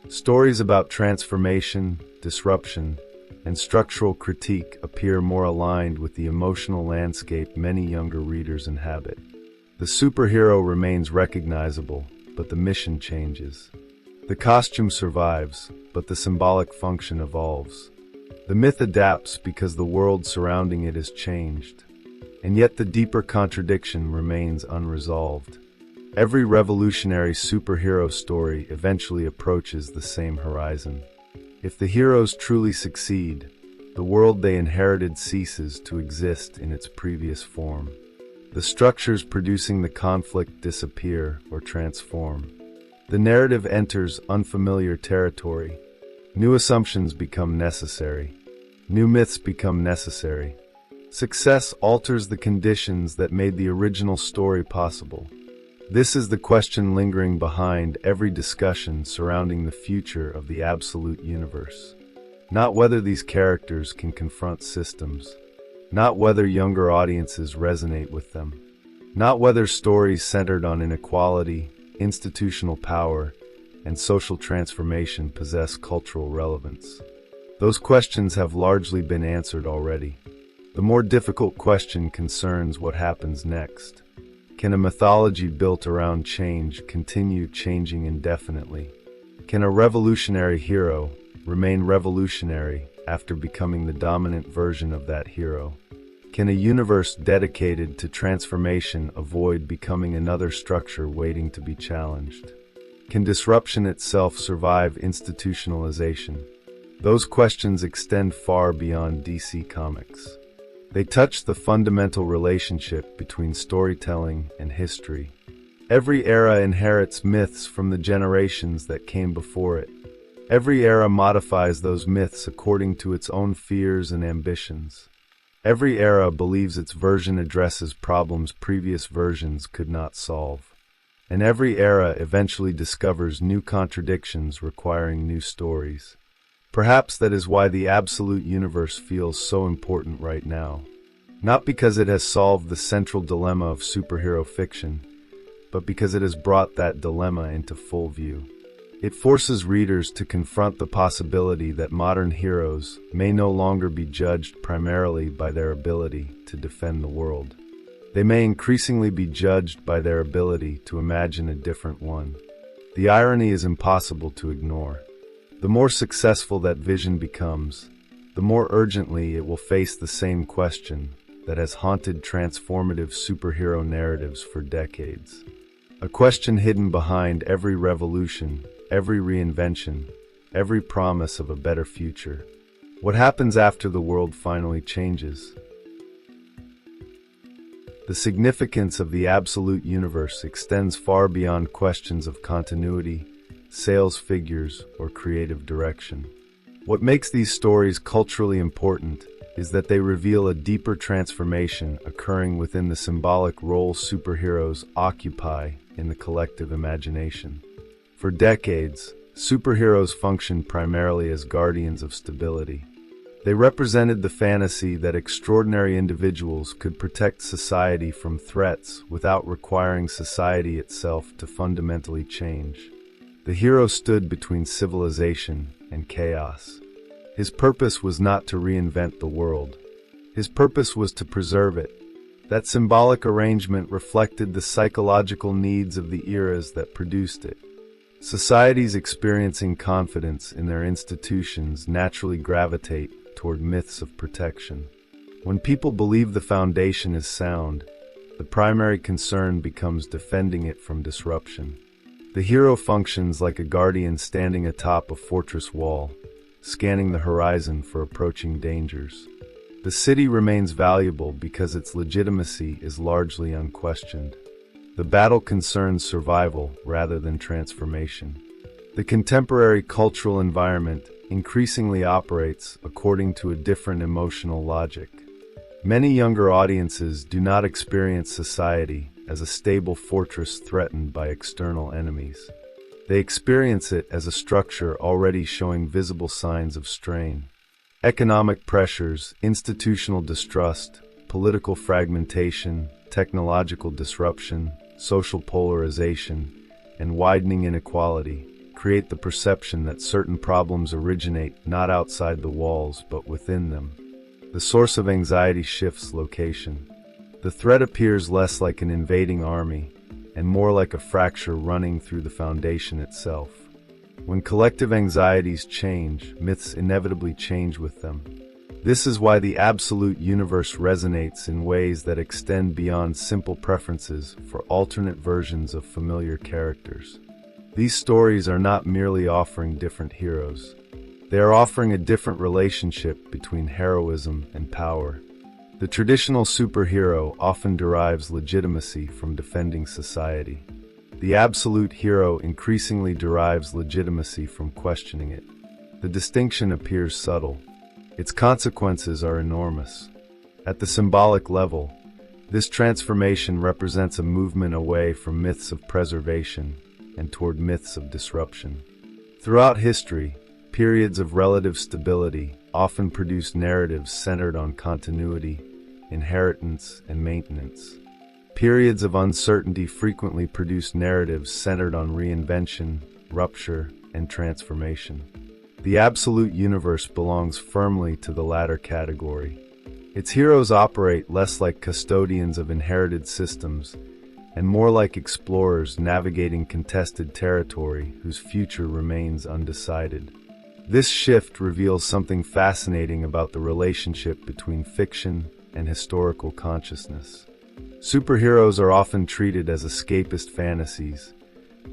Stories about transformation, disruption, and structural critique appear more aligned with the emotional landscape many younger readers inhabit. The superhero remains recognizable, but the mission changes. The costume survives, but the symbolic function evolves. The myth adapts because the world surrounding it has changed. And yet the deeper contradiction remains unresolved. Every revolutionary superhero story eventually approaches the same horizon. If the heroes truly succeed, the world they inherited ceases to exist in its previous form. The structures producing the conflict disappear or transform. The narrative enters unfamiliar territory. New assumptions become necessary. New myths become necessary. Success alters the conditions that made the original story possible. This is the question lingering behind every discussion surrounding the future of the absolute universe. Not whether these characters can confront systems. Not whether younger audiences resonate with them. Not whether stories centered on inequality, institutional power, and social transformation possess cultural relevance. Those questions have largely been answered already. The more difficult question concerns what happens next. Can a mythology built around change continue changing indefinitely? Can a revolutionary hero remain revolutionary after becoming the dominant version of that hero? Can a universe dedicated to transformation avoid becoming another structure waiting to be challenged? Can disruption itself survive institutionalization? Those questions extend far beyond DC Comics. They touch the fundamental relationship between storytelling and history. Every era inherits myths from the generations that came before it. Every era modifies those myths according to its own fears and ambitions. Every era believes its version addresses problems previous versions could not solve. And every era eventually discovers new contradictions requiring new stories. Perhaps that is why the absolute universe feels so important right now. Not because it has solved the central dilemma of superhero fiction, but because it has brought that dilemma into full view. It forces readers to confront the possibility that modern heroes may no longer be judged primarily by their ability to defend the world. They may increasingly be judged by their ability to imagine a different one. The irony is impossible to ignore. The more successful that vision becomes, the more urgently it will face the same question that has haunted transformative superhero narratives for decades. A question hidden behind every revolution, every reinvention, every promise of a better future. What happens after the world finally changes? The significance of the absolute universe extends far beyond questions of continuity, sales figures, or creative direction. What makes these stories culturally important is that they reveal a deeper transformation occurring within the symbolic role superheroes occupy in the collective imagination. For decades, superheroes functioned primarily as guardians of stability. They represented the fantasy that extraordinary individuals could protect society from threats without requiring society itself to fundamentally change. The hero stood between civilization and chaos. His purpose was not to reinvent the world. His purpose was to preserve it. That symbolic arrangement reflected the psychological needs of the eras that produced it. Societies experiencing confidence in their institutions naturally gravitate toward myths of protection. When people believe the foundation is sound, the primary concern becomes defending it from disruption. The hero functions like a guardian standing atop a fortress wall, scanning the horizon for approaching dangers. The city remains valuable because its legitimacy is largely unquestioned. The battle concerns survival rather than transformation. The contemporary cultural environment increasingly operates according to a different emotional logic. Many younger audiences do not experience society as a stable fortress threatened by external enemies. They experience it as a structure already showing visible signs of strain. Economic pressures, institutional distrust, political fragmentation, technological disruption, social polarization, and widening inequality create the perception that certain problems originate not outside the walls but within them. The source of anxiety shifts location. The threat appears less like an invading army and more like a fracture running through the foundation itself. When collective anxieties change, myths inevitably change with them. This is why the absolute universe resonates in ways that extend beyond simple preferences for alternate versions of familiar characters. These stories are not merely offering different heroes. They are offering a different relationship between heroism and power. The traditional superhero often derives legitimacy from defending society. The absolute hero increasingly derives legitimacy from questioning it. The distinction appears subtle. Its consequences are enormous. At the symbolic level, this transformation represents a movement away from myths of preservation and toward myths of disruption. Throughout history, periods of relative stability often produce narratives centered on continuity, inheritance, and maintenance. Periods of uncertainty frequently produce narratives centered on reinvention, rupture, and transformation. The absolute universe belongs firmly to the latter category. Its heroes operate less like custodians of inherited systems and more like explorers navigating contested territory whose future remains undecided. This shift reveals something fascinating about the relationship between fiction and historical consciousness. Superheroes are often treated as escapist fantasies,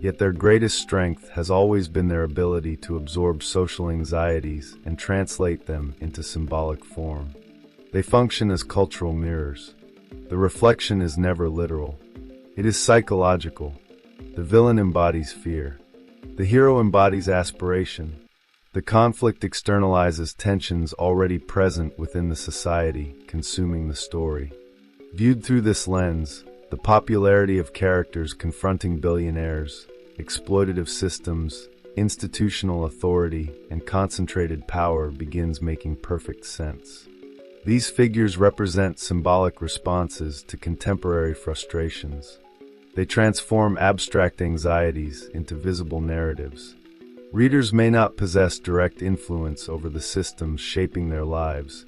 yet their greatest strength has always been their ability to absorb social anxieties and translate them into symbolic form. They function as cultural mirrors. The reflection is never literal. It is psychological. The villain embodies fear. The hero embodies aspiration. The conflict externalizes tensions already present within the society consuming the story. Viewed through this lens, the popularity of characters confronting billionaires, exploitative systems, institutional authority, and concentrated power begins making perfect sense. These figures represent symbolic responses to contemporary frustrations. They transform abstract anxieties into visible narratives. Readers may not possess direct influence over the systems shaping their lives,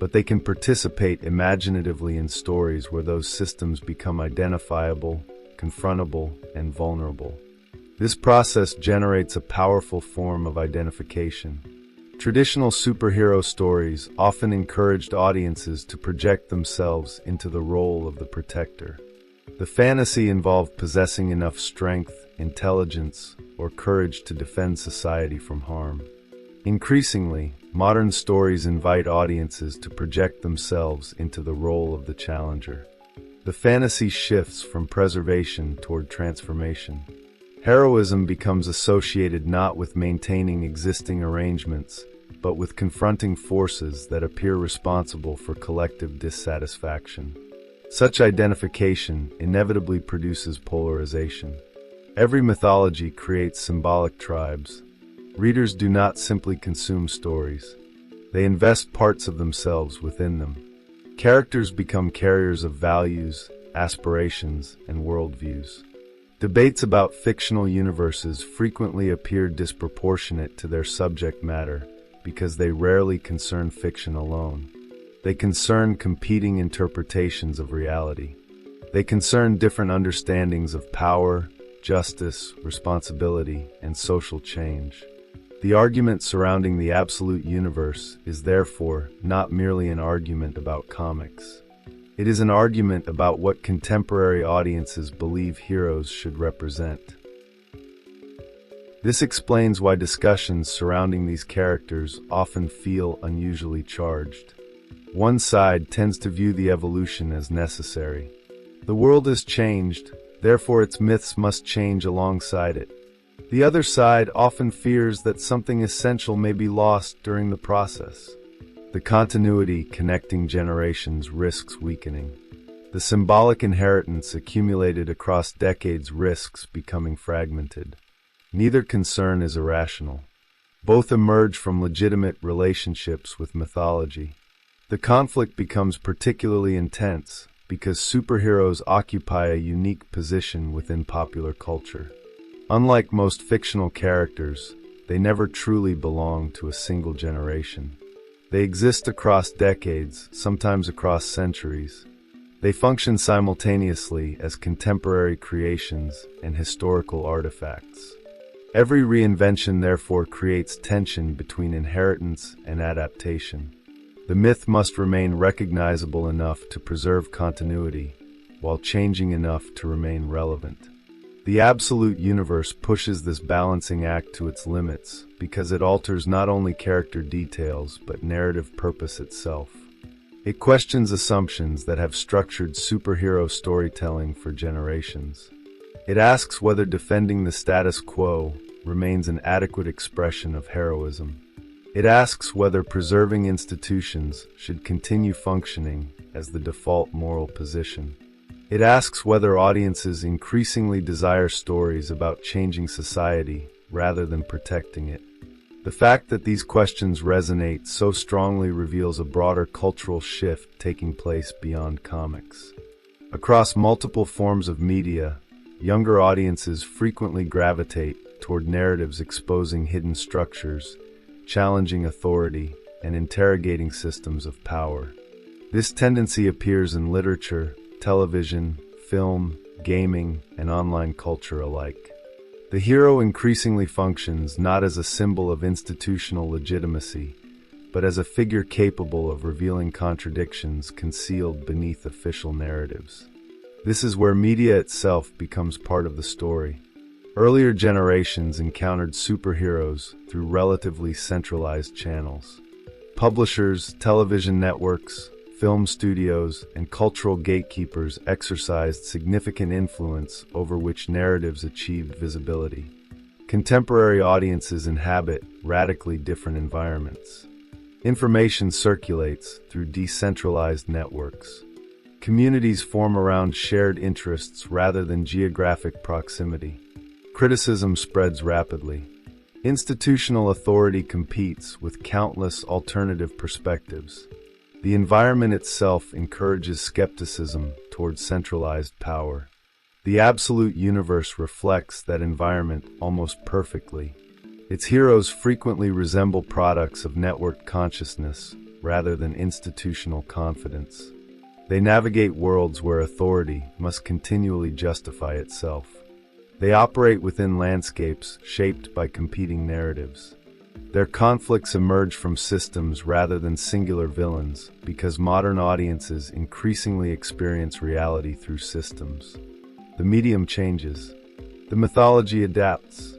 but they can participate imaginatively in stories where those systems become identifiable, confrontable, and vulnerable. This process generates a powerful form of identification. Traditional superhero stories often encouraged audiences to project themselves into the role of the protector. The fantasy involved possessing enough strength, intelligence, or courage to defend society from harm. Increasingly, modern stories invite audiences to project themselves into the role of the challenger. The fantasy shifts from preservation toward transformation. Heroism becomes associated not with maintaining existing arrangements, but with confronting forces that appear responsible for collective dissatisfaction. Such identification inevitably produces polarization. Every mythology creates symbolic tribes. Readers do not simply consume stories. They invest parts of themselves within them. Characters become carriers of values, aspirations, and worldviews. Debates about fictional universes frequently appear disproportionate to their subject matter because they rarely concern fiction alone. They concern competing interpretations of reality. They concern different understandings of power, justice, responsibility, and social change. The argument surrounding the absolute universe is therefore not merely an argument about comics. It is an argument about what contemporary audiences believe heroes should represent. This explains why discussions surrounding these characters often feel unusually charged. One side tends to view the evolution as necessary. The world has changed, therefore its myths must change alongside it. The other side often fears that something essential may be lost during the process. The continuity connecting generations risks weakening. The symbolic inheritance accumulated across decades risks becoming fragmented. Neither concern is irrational. Both emerge from legitimate relationships with mythology. The conflict becomes particularly intense because superheroes occupy a unique position within popular culture. Unlike most fictional characters, they never truly belong to a single generation. They exist across decades, sometimes across centuries. They function simultaneously as contemporary creations and historical artifacts. Every reinvention therefore creates tension between inheritance and adaptation. The myth must remain recognizable enough to preserve continuity, while changing enough to remain relevant. The absolute universe pushes this balancing act to its limits because it alters not only character details but narrative purpose itself. It questions assumptions that have structured superhero storytelling for generations. It asks whether defending the status quo remains an adequate expression of heroism. It asks whether preserving institutions should continue functioning as the default moral position. It asks whether audiences increasingly desire stories about changing society rather than protecting it. The fact that these questions resonate so strongly reveals a broader cultural shift taking place beyond comics. Across multiple forms of media, younger audiences frequently gravitate toward narratives exposing hidden structures, challenging authority, and interrogating systems of power. This tendency appears in literature, television, film, gaming, and online culture alike. The hero increasingly functions not as a symbol of institutional legitimacy, but as a figure capable of revealing contradictions concealed beneath official narratives. This is where media itself becomes part of the story. Earlier generations encountered superheroes through relatively centralized channels. Publishers, television networks, film studios, and cultural gatekeepers exercised significant influence over which narratives achieved visibility. Contemporary audiences inhabit radically different environments. Information circulates through decentralized networks. Communities form around shared interests rather than geographic proximity. Criticism spreads rapidly. Institutional authority competes with countless alternative perspectives. The environment itself encourages skepticism towards centralized power. The absolute universe reflects that environment almost perfectly. Its heroes frequently resemble products of networked consciousness rather than institutional confidence. They navigate worlds where authority must continually justify itself. They operate within landscapes shaped by competing narratives. Their conflicts emerge from systems rather than singular villains because modern audiences increasingly experience reality through systems. The medium changes. The mythology adapts.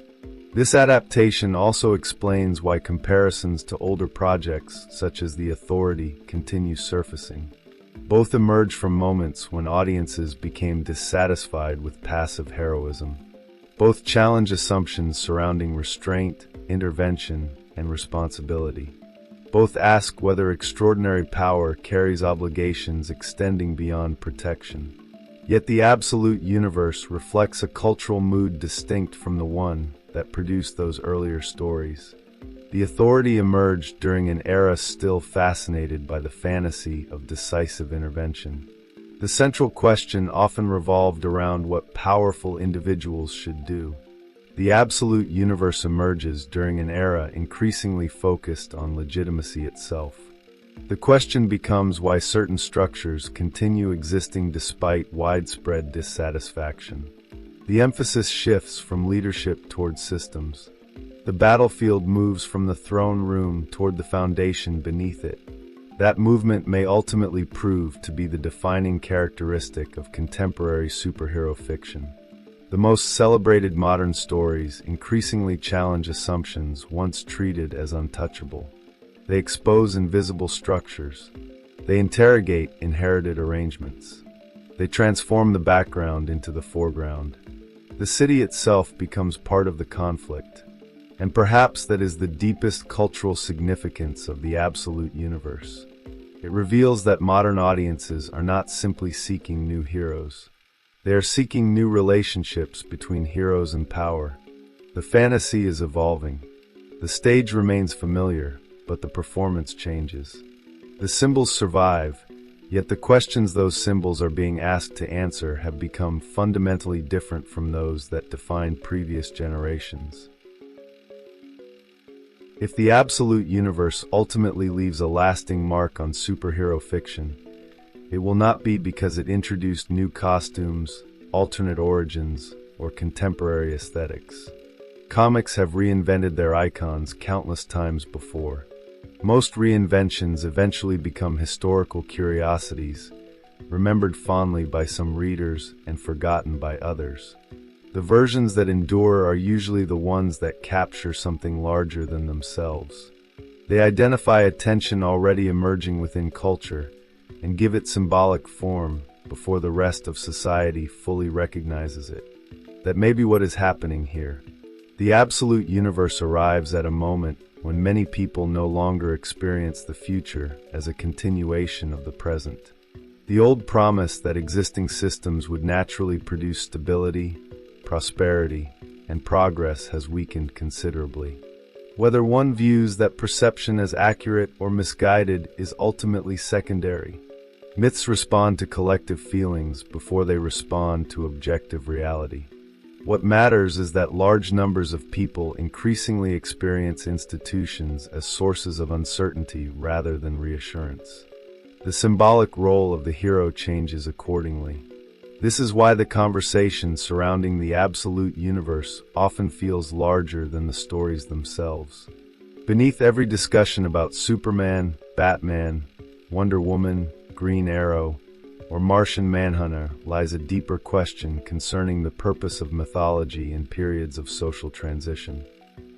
This adaptation also explains why comparisons to older projects, such as The Authority, continue surfacing. Both emerge from moments when audiences became dissatisfied with passive heroism. Both challenge assumptions surrounding restraint, intervention, and responsibility. Both ask whether extraordinary power carries obligations extending beyond protection. Yet the absolute universe reflects a cultural mood distinct from the one that produced those earlier stories. The Authority emerged during an era still fascinated by the fantasy of decisive intervention. The central question often revolved around what powerful individuals should do. The absolute universe emerges during an era increasingly focused on legitimacy itself. The question becomes why certain structures continue existing despite widespread dissatisfaction. The emphasis shifts from leadership toward systems. The battlefield moves from the throne room toward the foundation beneath it. That movement may ultimately prove to be the defining characteristic of contemporary superhero fiction. The most celebrated modern stories increasingly challenge assumptions once treated as untouchable. They expose invisible structures. They interrogate inherited arrangements. They transform the background into the foreground. The city itself becomes part of the conflict. And perhaps that is the deepest cultural significance of the absolute universe. It reveals that modern audiences are not simply seeking new heroes. They are seeking new relationships between heroes and power. The fantasy is evolving. The stage remains familiar, but the performance changes. The symbols survive, yet the questions those symbols are being asked to answer have become fundamentally different from those that defined previous generations. If the absolute universe ultimately leaves a lasting mark on superhero fiction, it will not be because it introduced new costumes, alternate origins, or contemporary aesthetics. Comics have reinvented their icons countless times before. Most reinventions eventually become historical curiosities, remembered fondly by some readers and forgotten by others. The versions that endure are usually the ones that capture something larger than themselves. They identify a tension already emerging within culture and give it symbolic form before the rest of society fully recognizes it. That may be what is happening here. The absolute universe arrives at a moment when many people no longer experience the future as a continuation of the present. The old promise that existing systems would naturally produce stability, prosperity, and progress has weakened considerably. Whether one views that perception as accurate or misguided is ultimately secondary. Myths respond to collective feelings before they respond to objective reality. What matters is that large numbers of people increasingly experience institutions as sources of uncertainty rather than reassurance. The symbolic role of the hero changes accordingly. This is why the conversation surrounding the absolute universe often feels larger than the stories themselves. Beneath every discussion about Superman, Batman, Wonder Woman, Green Arrow, or Martian Manhunter lies a deeper question concerning the purpose of mythology in periods of social transition.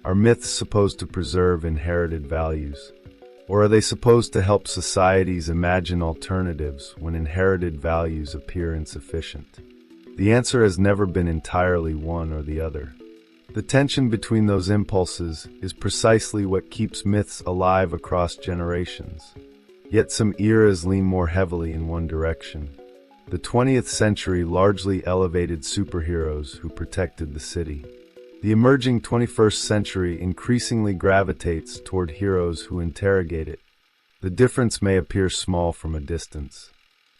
Are myths supposed to preserve inherited values? Or are they supposed to help societies imagine alternatives when inherited values appear insufficient? The answer has never been entirely one or the other. The tension between those impulses is precisely what keeps myths alive across generations. Yet some eras lean more heavily in one direction. The 20th century largely elevated superheroes who protected the city. The emerging 21st century increasingly gravitates toward heroes who interrogate it. The difference may appear small from a distance.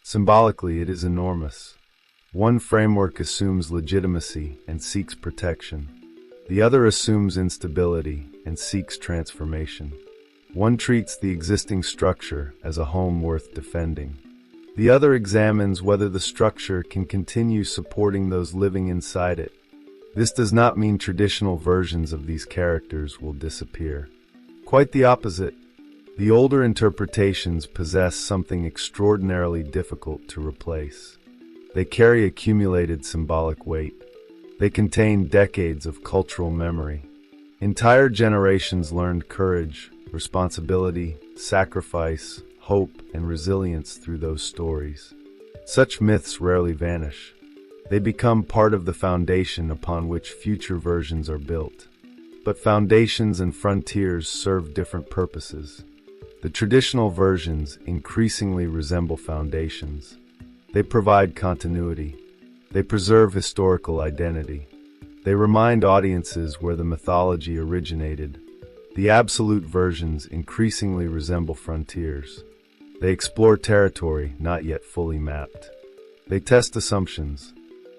Symbolically, it is enormous. One framework assumes legitimacy and seeks protection. The other assumes instability and seeks transformation. One treats the existing structure as a home worth defending. The other examines whether the structure can continue supporting those living inside it. This does not mean traditional versions of these characters will disappear. Quite the opposite. The older interpretations possess something extraordinarily difficult to replace. They carry accumulated symbolic weight. They contain decades of cultural memory. Entire generations learned courage, responsibility, sacrifice, hope, and resilience through those stories. Such myths rarely vanish. They become part of the foundation upon which future versions are built. But foundations and frontiers serve different purposes. The traditional versions increasingly resemble foundations. They provide continuity. They preserve historical identity. They remind audiences where the mythology originated. The absolute versions increasingly resemble frontiers. They explore territory not yet fully mapped. They test assumptions.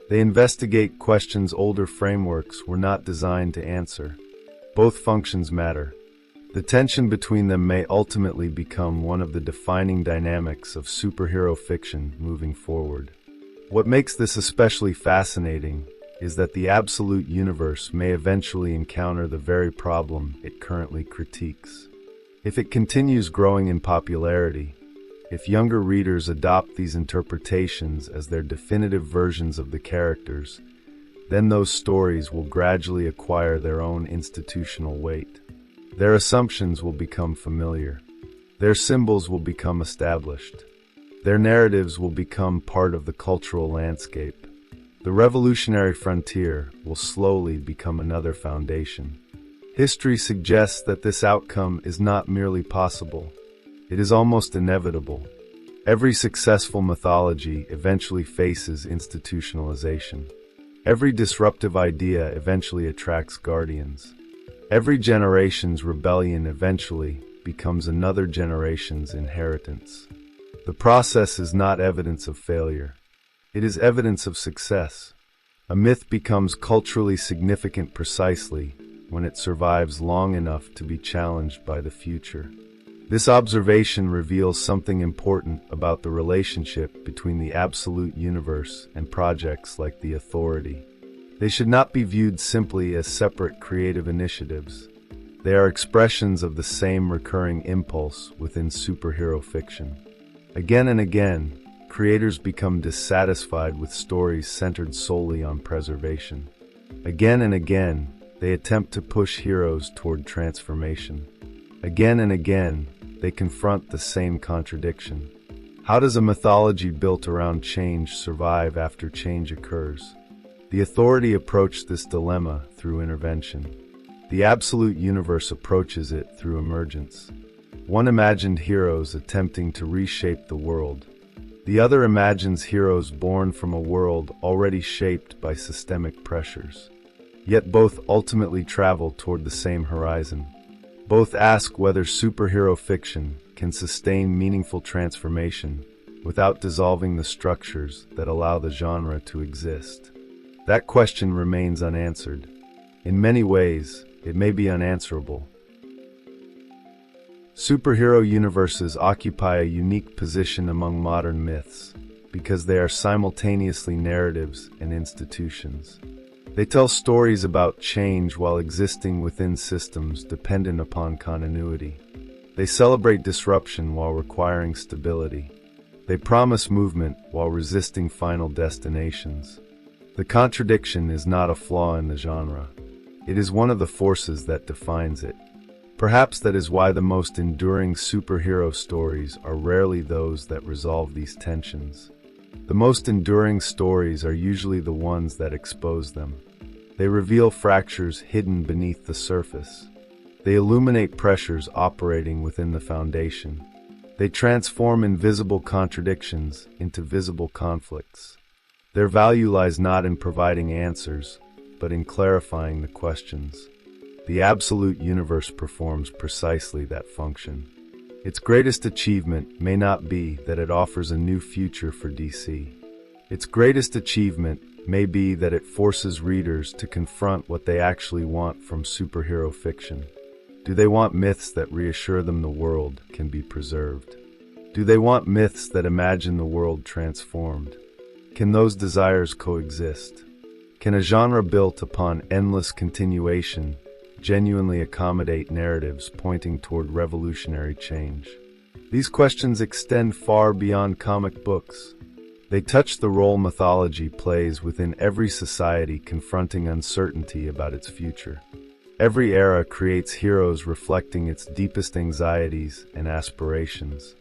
They investigate questions older frameworks were not designed to answer. Both functions matter. The tension between them may ultimately become one of the defining dynamics of superhero fiction moving forward. What makes this especially fascinating is that the absolute universe may eventually encounter the very problem it currently critiques. If it continues growing in popularity, if younger readers adopt these interpretations as their definitive versions of the characters, then those stories will gradually acquire their own institutional weight. Their assumptions will become familiar. Their symbols will become established. Their narratives will become part of the cultural landscape. The revolutionary frontier will slowly become another foundation. History suggests that this outcome is not merely possible. It is almost inevitable. Every successful mythology eventually faces institutionalization. Every disruptive idea eventually attracts guardians. Every generation's rebellion eventually becomes another generation's inheritance. The process is not evidence of failure. It is evidence of success. A myth becomes culturally significant precisely when it survives long enough to be challenged by the future. This observation reveals something important about the relationship between the absolute universe and projects like The Authority. They should not be viewed simply as separate creative initiatives. They are expressions of the same recurring impulse within superhero fiction. Again and again, creators become dissatisfied with stories centered solely on preservation. Again and again, they attempt to push heroes toward transformation. Again and again, they confront the same contradiction. How does a mythology built around change survive after change occurs? The Authority approached this dilemma through intervention. The absolute universe approaches it through emergence. One imagined heroes attempting to reshape the world. The other imagines heroes born from a world already shaped by systemic pressures. Yet both ultimately travel toward the same horizon. Both ask whether superhero fiction can sustain meaningful transformation without dissolving the structures that allow the genre to exist. That question remains unanswered. In many ways, it may be unanswerable. Superhero universes occupy a unique position among modern myths because they are simultaneously narratives and institutions. They tell stories about change while existing within systems dependent upon continuity. They celebrate disruption while requiring stability. They promise movement while resisting final destinations. The contradiction is not a flaw in the genre. It is one of the forces that defines it. Perhaps that is why the most enduring superhero stories are rarely those that resolve these tensions. The most enduring stories are usually the ones that expose them. They reveal fractures hidden beneath the surface. They illuminate pressures operating within the foundation. They transform invisible contradictions into visible conflicts. Their value lies not in providing answers, but in clarifying the questions. The absolute universe performs precisely that function. Its greatest achievement may not be that it offers a new future for DC. Its greatest achievement may be that it forces readers to confront what they actually want from superhero fiction. Do they want myths that reassure them the world can be preserved? Do they want myths that imagine the world transformed? Can those desires coexist? Can a genre built upon endless continuation genuinely accommodate narratives pointing toward revolutionary change? These questions extend far beyond comic books. They touch the role mythology plays within every society confronting uncertainty about its future. Every era creates heroes reflecting its deepest anxieties and aspirations.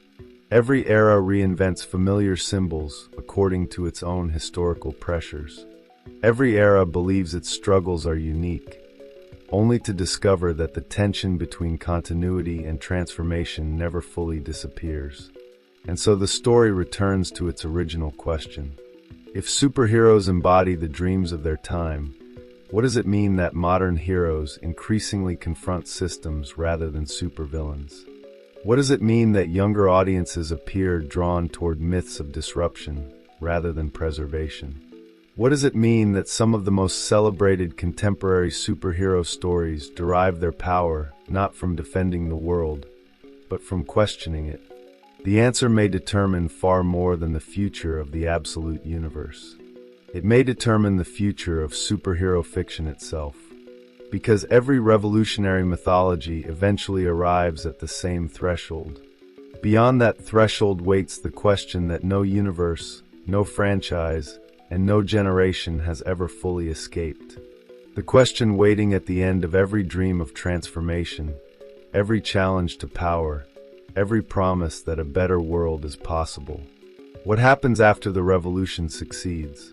Every era reinvents familiar symbols according to its own historical pressures. Every era believes its struggles are unique, only to discover that the tension between continuity and transformation never fully disappears. And so the story returns to its original question. If superheroes embody the dreams of their time, what does it mean that modern heroes increasingly confront systems rather than supervillains? What does it mean that younger audiences appear drawn toward myths of disruption rather than preservation? What does it mean that some of the most celebrated contemporary superhero stories derive their power not from defending the world, but from questioning it? The answer may determine far more than the future of the absolute universe. It may determine the future of superhero fiction itself. Because every revolutionary mythology eventually arrives at the same threshold. Beyond that threshold waits the question that no universe, no franchise, and no generation has ever fully escaped. The question waiting at the end of every dream of transformation, every challenge to power, every promise that a better world is possible. What happens after the revolution succeeds?